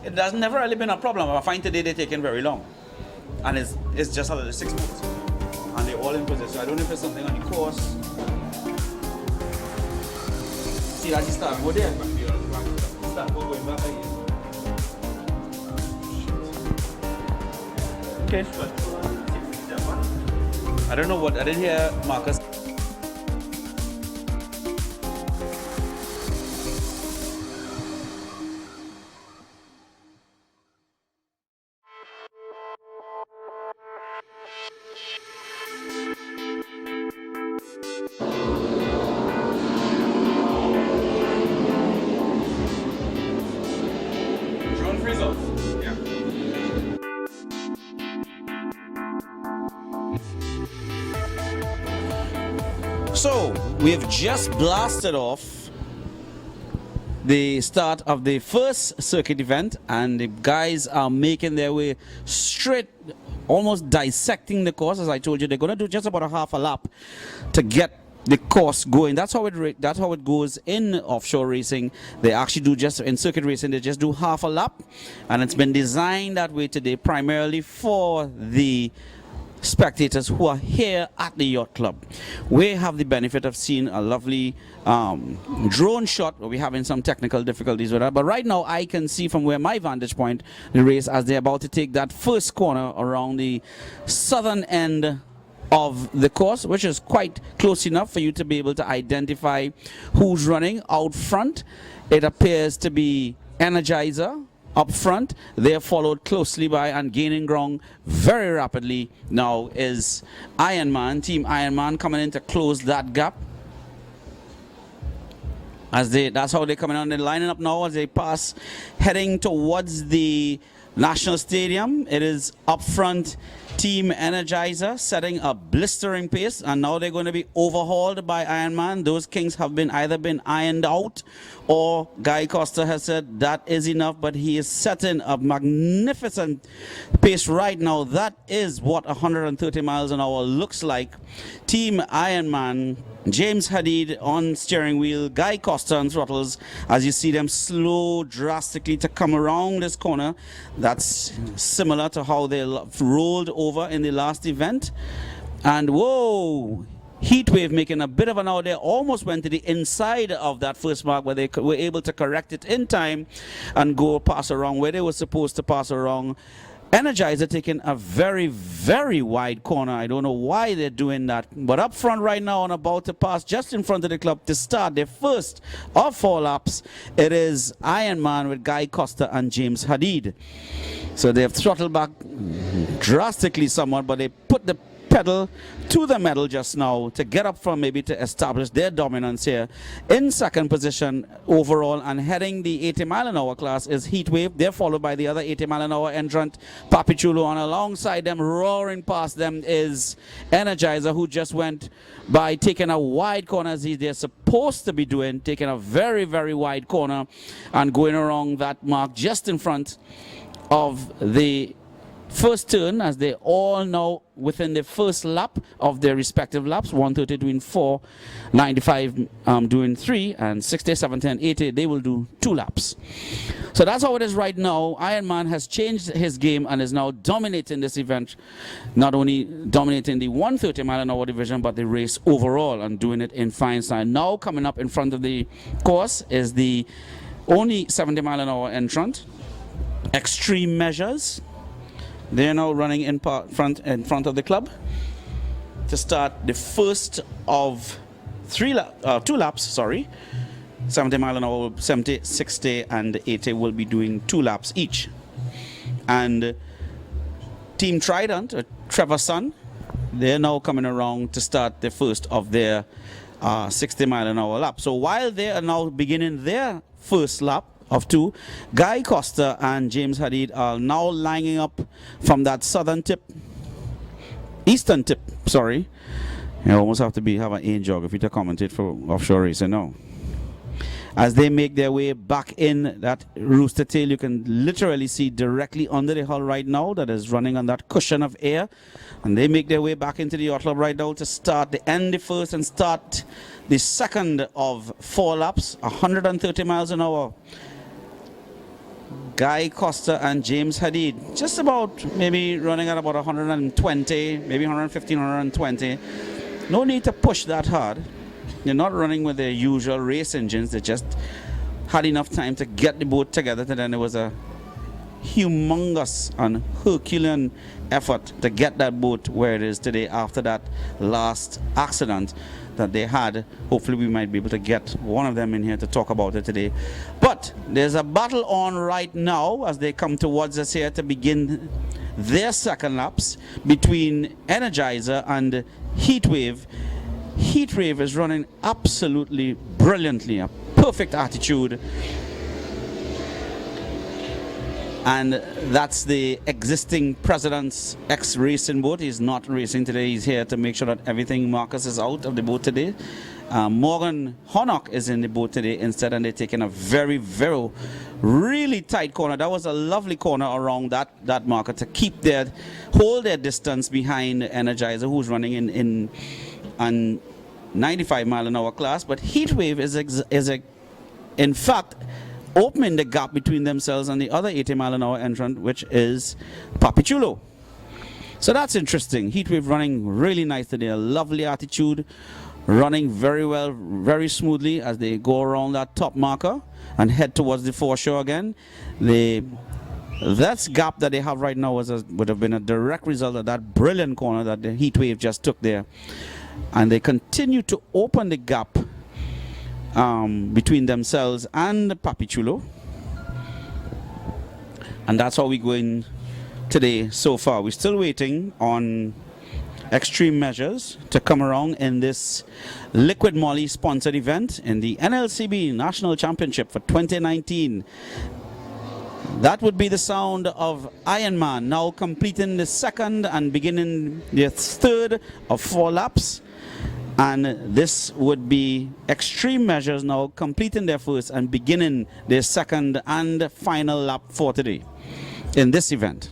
it has never really been a problem. I find today they're taking very long. And it's just a little 6 months. And they're all in position. I don't know if it's something on the course. See that you start go there. Start going back again. Okay. I don't know what, I didn't hear Marcus. So, we've just blasted off the start of the first circuit event, and the guys are making their way straight, almost dissecting the course. As I told you, they're going to do just about a half a lap to get the course going. That's how it goes in offshore racing. They actually do just in circuit racing, they just do half a lap, and it's been designed that way today primarily for the spectators who are here at the yacht club. We have the benefit of seeing a lovely drone shot. We're having some technical difficulties with that, but right now I can see from where my vantage point the race as they're about to take that first corner around the southern end of the course, which is quite close enough for you to be able to identify who's running out front. It appears to be Energizer up front. They're followed closely by and gaining ground very rapidly now is Ironman, Team Ironman, coming in to close that gap. That's how they're coming on. They're lining up now as they pass, heading towards the National Stadium. It is up front Team Energizer setting a blistering pace, and now they're going to be overhauled by Ironman. Those kings have been either been ironed out, or Guy Costa has said that is enough, but he is setting a magnificent pace right now. That is what 130 miles an hour looks like. Team Ironman, James Hadid on steering wheel, Guy Costa on throttles, as you see them slow drastically to come around this corner. That's similar to how they rolled over in the last event. And whoa, Heatwave making a bit of an out there, almost went to the inside of that first mark, where they were able to correct it in time and go pass around where they were supposed to pass around. Energizer taking a very, very wide corner. I don't know why they're doing that. But up front right now and about to pass just in front of the club to start their first of 4 laps, it is Ironman with Guy Costa and James Hadid. So they have throttled back drastically somewhat, but they put the pedal to the metal just now to get up front, maybe to establish their dominance here. In second position overall and heading the 80 mile an hour class is Heatwave. They're followed by the other 80 mile an hour entrant, Papichulo, and alongside them, roaring past them, is Energizer, who just went by taking a wide corner as they're supposed to be doing, taking a very, very wide corner and going around that mark just in front of the first turn, as they all now within the first lap of their respective laps. 130 doing 4, 95 doing 3, and 60, 70 and 80 they will do 2 laps. So that's how it is right now. Ironman has changed his game and is now dominating this event, not only dominating the 130 mile an hour division but the race overall, and doing it in fine style. Now coming up in front of the course is the only 70 mile an hour entrant, Extreme Measures. They're now running in front of the club to start the first of 2 laps. 70 mile an hour, 70, 60 and 80 will be doing 2 laps each. And Team Trident, Trevor Sun, they're now coming around to start the first of their 60 mile an hour lap. So while they are now beginning their first lap of 2, Guy Costa and James Hadid are now lining up from that eastern tip, sorry. You almost have to have an A geography to commentate for offshore racing now. As they make their way back in that rooster tail, you can literally see directly under the hull right now that is running on that cushion of air. And they make their way back into the yacht club right now to start the end the first and start the second of 4 laps, 130 miles an hour. Guy Costa and James Hadid just about maybe running at about 120, maybe 115, 120. No need to push that hard. They're not running with their usual race engines. They just had enough time to get the boat together, and then it was a humongous and Herculean effort to get that boat where it is today after that last accident that they had. Hopefully we might be able to get one of them in here to talk about it today. But there's a battle on right now as they come towards us here to begin their second laps between Energizer and Heatwave. Heatwave is running absolutely brilliantly, a perfect attitude. And that's the existing president's ex-racing boat. He's not racing today. He's here to make sure that everything Marcus is out of the boat today. Morgan Honnock is in the boat today instead, and they're taking a very, very, really tight corner. That was a lovely corner around that marker to hold their distance behind Energizer, who's running in 95 mile an hour class. But Heatwave is in fact opening the gap between themselves and the other 80 mile an hour entrant, which is Papichulo. So that's interesting. Heatwave running really nice today. A lovely attitude, running very well, very smoothly as they go around that top marker and head towards the foreshore again. That gap that they have right now would have been a direct result of that brilliant corner that the Heatwave just took there. And they continue to open the gap between themselves and Papi Chulo. And that's how we're going today so far. We're still waiting on Extreme Measures to come around in this Liquid Moly sponsored event in the NLCB National Championship for 2019. That would be the sound of Iron Man now completing the second and beginning the third of 4 laps. And this would be Extreme Measures now completing their first and beginning their second and final lap for today in this event.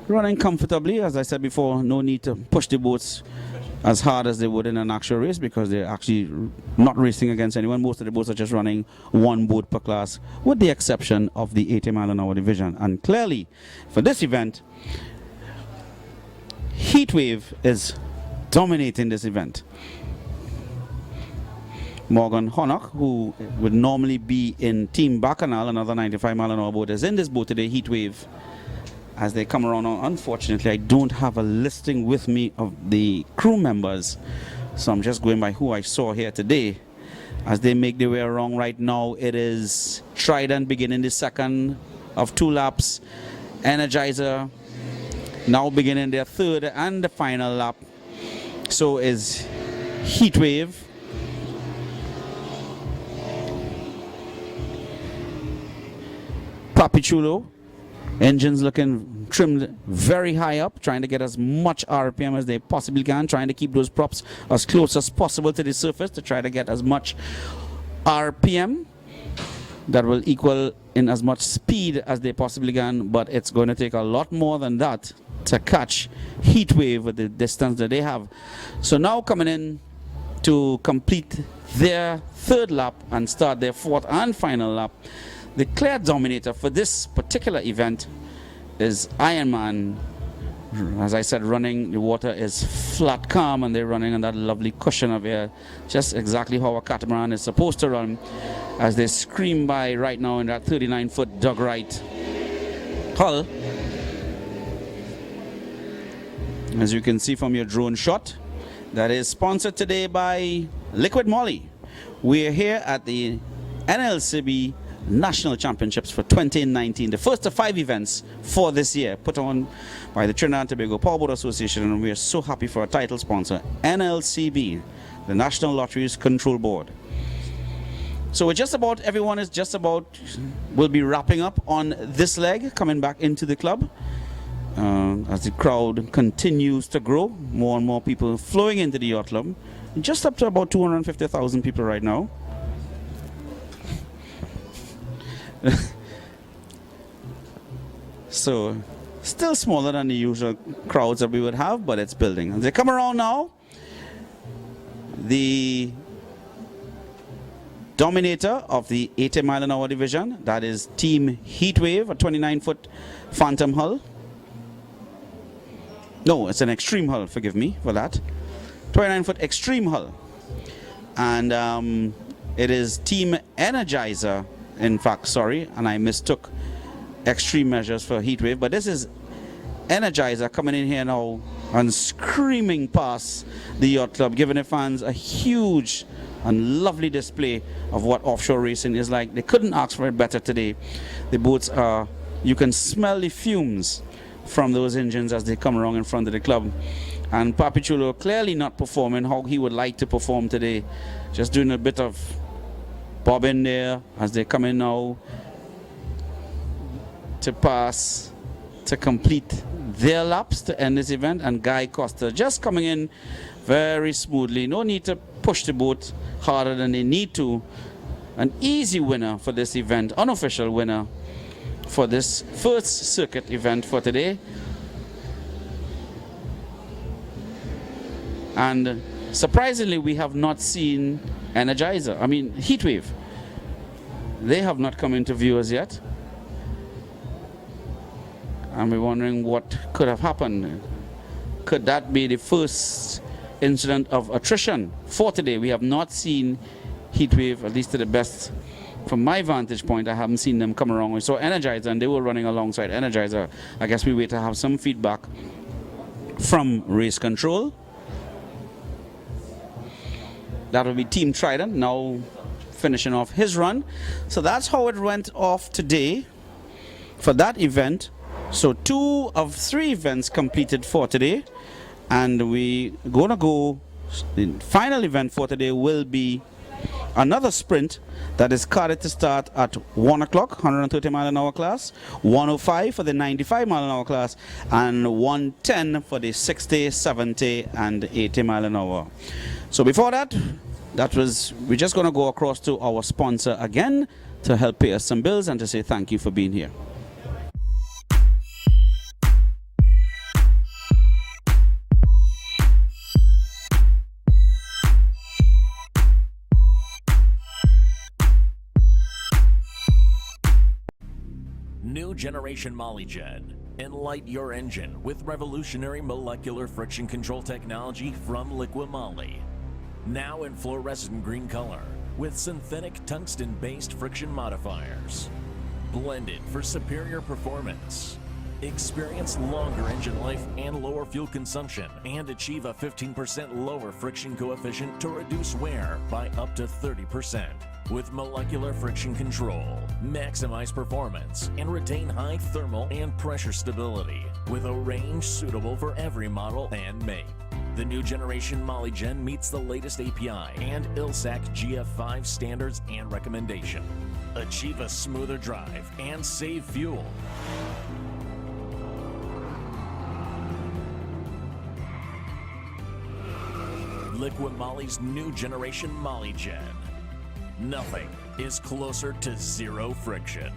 Running comfortably, as I said before, no need to push the boats as hard as they would in an actual race because they're actually not racing against anyone. Most of the boats are just running one boat per class, with the exception of the 80-mile-an-hour division. And clearly, for this event, Heatwave is dominating this event. Morgan Honock, who would normally be in Team Bacchanal, another 95-mile-an-hour boat, is in this boat today, Heatwave. As they come around, unfortunately, I don't have a listing with me of the crew members, so I'm just going by who I saw here today. As they make their way around right now, it is Trident beginning the second of 2 laps, Energizer now beginning their third and the final lap. So is Heatwave. Papi Chulo, engines looking trimmed very high up, trying to get as much RPM as they possibly can, trying to keep those props as close as possible to the surface to try to get as much RPM that will equal in as much speed as they possibly can, but it's going to take a lot more than that to catch Heatwave with the distance that they have. So now coming in to complete their third lap and start their fourth and final lap, the clear dominator for this particular event is Iron Man. As I said, running, the water is flat calm and they're running on that lovely cushion of air, just exactly how a catamaran is supposed to run, as they scream by right now in that 39-foot Dug-Right hull. As you can see from your drone shot, that is sponsored today by Liquid Moly. We are here at the NLCB National Championships for 2019, the first of 5 events for this year, put on by the Trinidad and Tobago Powerboat Association, and we are so happy for our title sponsor, NLCB, the National Lotteries Control Board. So we're just about, everyone is just about, will be wrapping up on this leg, coming back into the club. As the crowd continues to grow, more and more people flowing into the yacht club, just up to about 250,000 people right now. So still smaller than the usual crowds that we would have, but it's building. As they come around now, the dominator of the 80-mile-an-hour division, that is Team Heatwave, a 29-foot Phantom hull. No, it's an Extreme hull, forgive me for that. 29-foot Extreme hull. And it is Team Energizer, in fact, sorry, and I mistook Extreme Measures for Heatwave, but this is Energizer coming in here now and screaming past the yacht club, giving the fans a huge and lovely display of what offshore racing is like. They couldn't ask for it better today. The boats are, you can smell the fumes from those engines as they come around in front of the club. And Papi Chulo clearly not performing how he would like to perform today, just doing a bit of bobbing there as they come in now to pass to complete their laps to end this event. And Guy Costa just coming in very smoothly, no need to push the boat harder than they need to. An easy winner for this event, unofficial winner for this first circuit event for today. And surprisingly, we have not seen Energizer, I mean Heatwave. They have not come into view as yet. and we're wondering what could have happened. Could that be the first incident of attrition for today? We have not seen heat wave, at least to the best from my vantage point. I haven't seen them come around. We saw Energizer and they were running alongside Energizer. I guess we wait to have some feedback from race control. That will be Team Trident now finishing off his run. So that's how it went off today for that event. So 2 of 3 events completed for today, and we gonna go. The final event for today will be another sprint that is carded to start at 1 o'clock, 130 mile an hour class, 105 for the 95 mile an hour class, and 110 for the 60, 70, and 80 mile an hour. So before that, we're just going to go across to our sponsor again to help pay us some bills and to say thank you for being here. New generation Moly Gen. Enlight your engine with revolutionary molecular friction control technology from Liqui Moly. Now in fluorescent green color with synthetic tungsten-based friction modifiers. Blended for superior performance. Experience longer engine life and lower fuel consumption, and achieve a 15% lower friction coefficient to reduce wear by up to 30%. With molecular friction control, maximize performance and retain high thermal and pressure stability with a range suitable for every model and make. The new generation Moly Gen meets the latest API and ILSAC GF5 standards and recommendation. Achieve a smoother drive and save fuel. Liqui Moly's new generation Moly Gen. Nothing is closer to zero friction.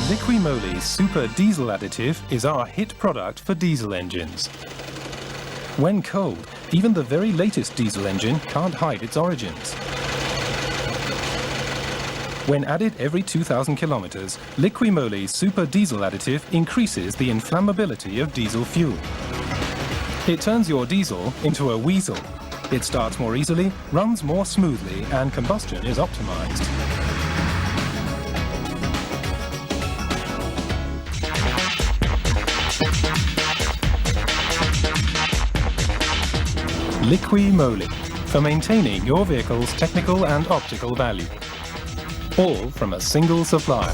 Liqui Moly Super Diesel Additive is our hit product for diesel engines. When cold, even the very latest diesel engine can't hide its origins. When added every 2,000 kilometers, Liqui Moly Super Diesel Additive increases the inflammability of diesel fuel. It turns your diesel into a weasel. It starts more easily, runs more smoothly, and combustion is optimized. Liqui Moly. for maintaining your vehicle's technical and optical value. All from a single supplier.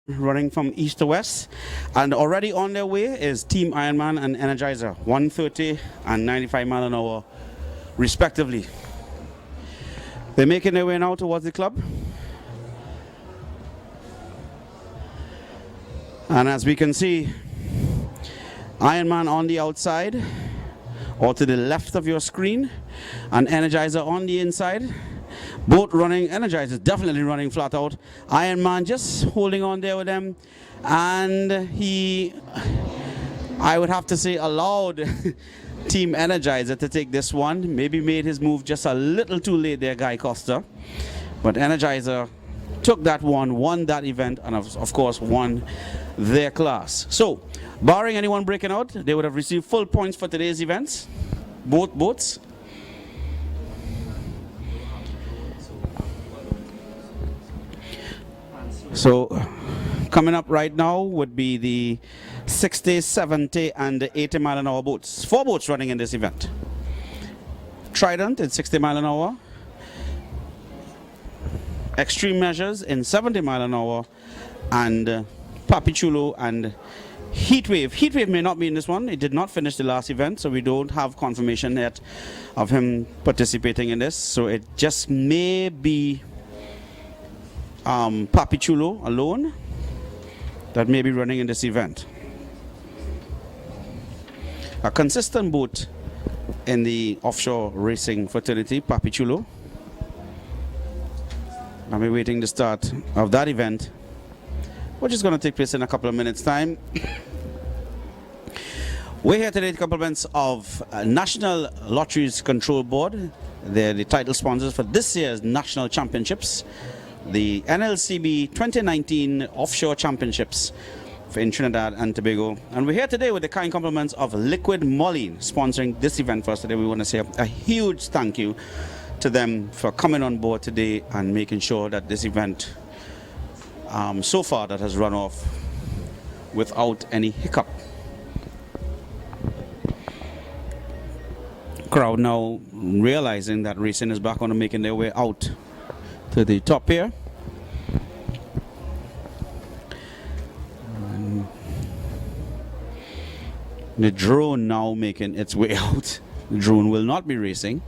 running from east to west, and already on their way is Team Ironman and Energizer, 130 and 95 mile an hour respectively. They're making their way now towards the club, and as we can see, Ironman on the outside or to the left of your screen, and Energizer on the inside. Both running. Energizer definitely running flat out. Ironman just holding on there with them, and he, I would have to say, allowed Team Energizer to take this one. Maybe made his move just a little too late there, Guy Costa. But Energizer took that one, won that event, and of course won their class. So, barring anyone breaking out, they would have received full points for today's events. Both boats. So, coming up right now would be the 60, 70, and 80 mile an hour boats. 4 boats running in this event. Trident in 60 mile an hour. Extreme Measures in 70 mile an hour. And Papi Chulo and Heatwave. Heatwave may not be in this one. It did not finish the last event, so we don't have confirmation yet of him participating in this. So it just may be Papi Chulo alone that may be running in this event. A consistent boat in the offshore racing fraternity, Papi Chulo. I'll be waiting the start of that event, which is going to take place in a couple of minutes' time. We're here today to compliments of National Lotteries Control Board. They're the title sponsors for this year's National Championships, the NLCB 2019 Offshore Championships in Trinidad and Tobago. And we're here today with the kind compliments of Liquid Moly sponsoring this event for us today. We want to say a huge thank you to them for coming on board today and making sure that this event so far that has run off without any hiccup. Crowd now realizing that racing is back on making their way out to the top here. The drone now making its way out. The drone will not be racing,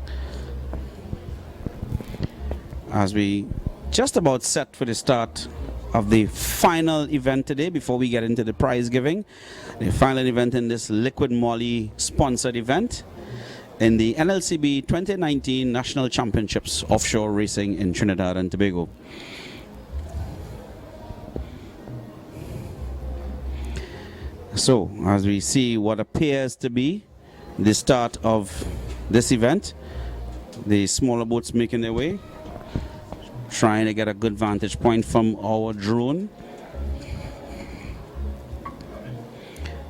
as we just about set for the start of the final event today before we get into the prize giving. The final event in this Liquid Moly sponsored event in the NLCB 2019 National Championships Offshore Racing in Trinidad and Tobago. So, as we see what appears to be the start of this event, the smaller boats making their way, trying to get a good vantage point from our drone.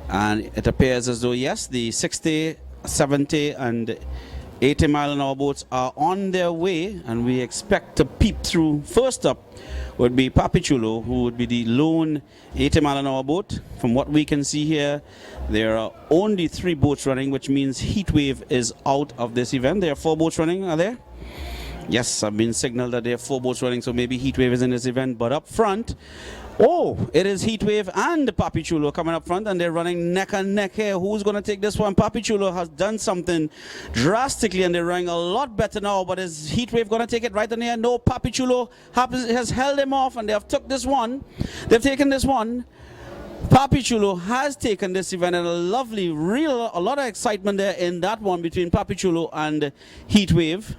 And it appears as though, yes, the 60, 70 and 80 mile an hour boats are on their way, and we expect to peep through. First up would be Papi Chulo, who would be the lone 80 mile an hour boat. From what we can see here, there are only 3 boats running, which means Heatwave is out of this event. There are 4 boats running, are there? Yes, I've been signaled that there are 4 boats running, so maybe Heatwave is in this event. But up front, oh, it is Heatwave and Papi Chulo coming up front, and they're running neck and neck here. Who's going to take this one? Papi Chulo has done something drastically, and they're running a lot better now. But is Heatwave going to take it right in here? No, Papi Chulo has held him off, and they have took this one. They've taken this one. Papi Chulo has taken this event, and a lot of excitement there in that one between Papi Chulo and Heatwave.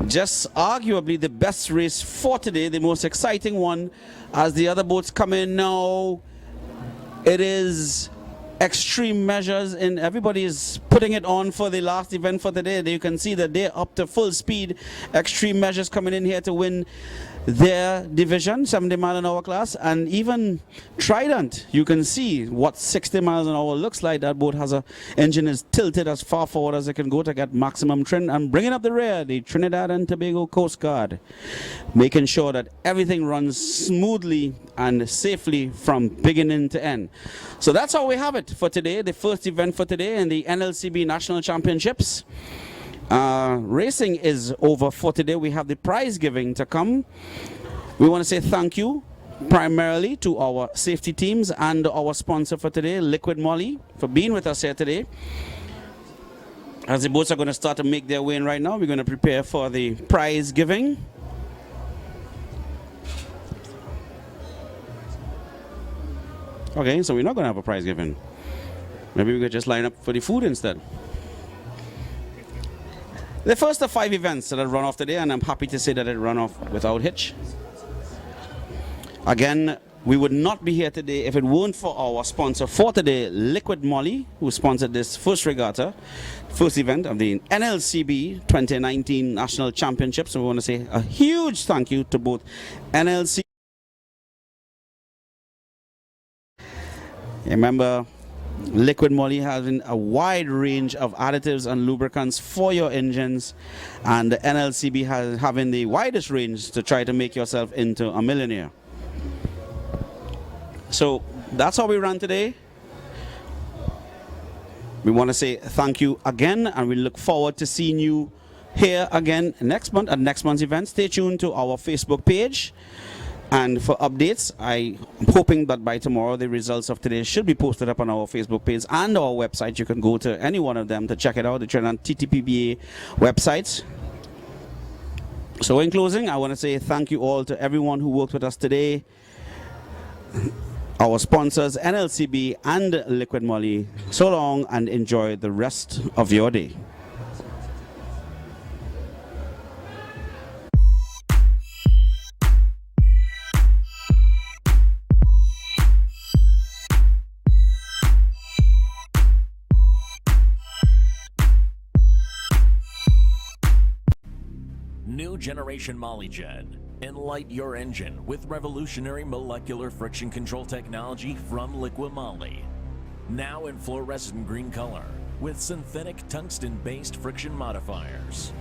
Just arguably the best race for today, the most exciting one, as the other boats come in now. It is Extreme Measures, and everybody is putting it on for the last event for today. You can see that they're up to full speed. Extreme Measures coming in here to win their division, 70 mile an hour class. And even Trident, you can see what 60 miles an hour looks like. That boat has a engine is tilted as far forward as it can go to get maximum trim. And bringing up the rear, the Trinidad and Tobago Coast Guard, making sure that everything runs smoothly and safely from beginning to end. So that's how we have it for today, the first event for today in the NLCB National Championships. Racing is over for today. We have the prize giving to come. We want to say thank you primarily to our safety teams and our sponsor for today, Liquid Moly, for being with us here today. As the boats are going to start to make their way in right now, we're going to prepare for the prize giving. Okay, so we're not going to have a prize giving. Maybe we could just line up for the food instead. The first of 5 events that run off today, and I'm happy to say that it run off without hitch. Again, we would not be here today if it weren't for our sponsor for today, Liquid Moly, who sponsored this first regatta, first event of the NLCB 2019 National Championship. So we want to say a huge thank you to both NLC. Remember, Liquid Moly having a wide range of additives and lubricants for your engines, and the NLCB having the widest range to try to make yourself into a millionaire. So that's how we run today. We want to say thank you again, and we look forward to seeing you here again next month at next month's event. Stay tuned to our Facebook page. And for updates, I'm hoping that by tomorrow the results of today should be posted up on our Facebook page and our website. You can go to any one of them to check it out, the Trinidad TTPBA websites. So in closing, I want to say thank you all to everyone who worked with us today. Our sponsors, NLCB and Liquid Moly. So long and enjoy the rest of your day. New generation Moly Gen. Enlight your engine with revolutionary molecular friction control technology from Liqui Moly. Now in fluorescent green color with synthetic tungsten-based friction modifiers.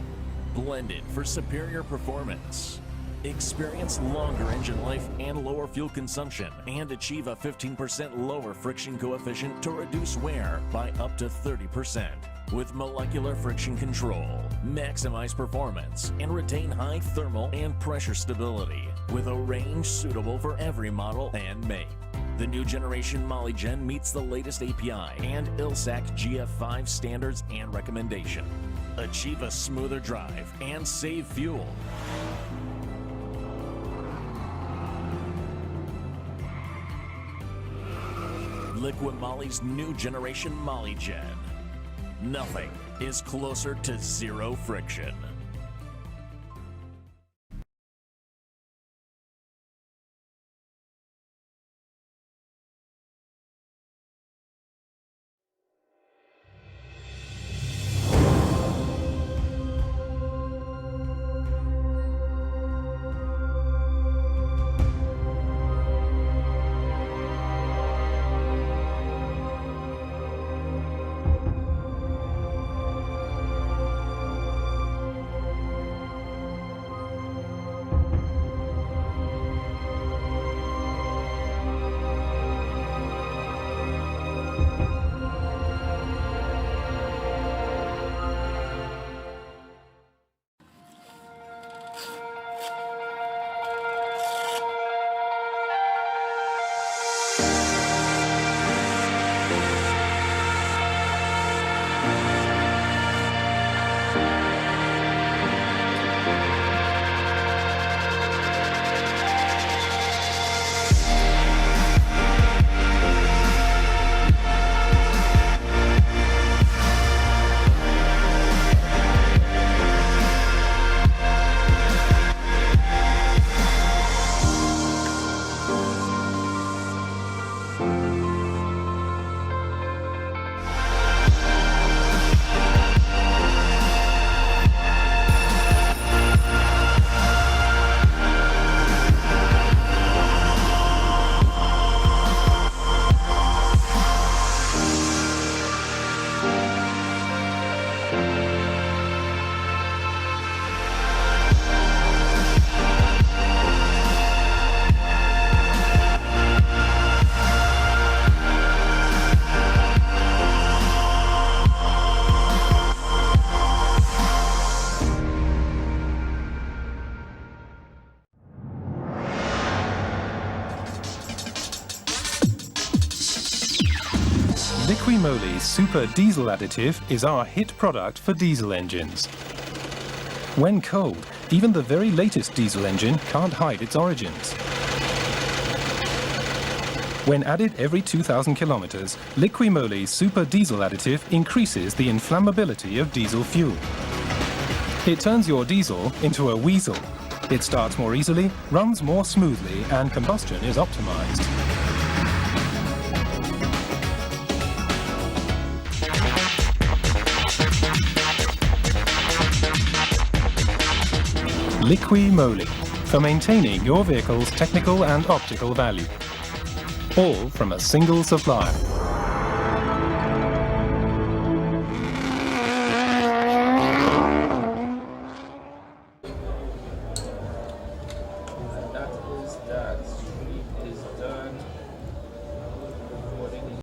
Blended for superior performance. Experience longer engine life and lower fuel consumption, and achieve a 15% lower friction coefficient to reduce wear by up to 30%. With molecular friction control, maximize performance and retain high thermal and pressure stability with a range suitable for every model and make. The new generation Moly Gen meets the latest API and ILSAC GF5 standards and recommendation. Achieve a smoother drive and save fuel. Liqui Moly's new generation Moly Gen. Nothing is closer to zero friction. Liqui Moly's Super Diesel Additive is our hit product for diesel engines. When cold, even the very latest diesel engine can't hide its origins. When added every 2,000 kilometers, Liqui Moly's Super Diesel Additive increases the inflammability of diesel fuel. It turns your diesel into a weasel. It starts more easily, runs more smoothly, and combustion is optimized. Liqui Moly, for maintaining your vehicle's technical and optical value. All from a single supplier.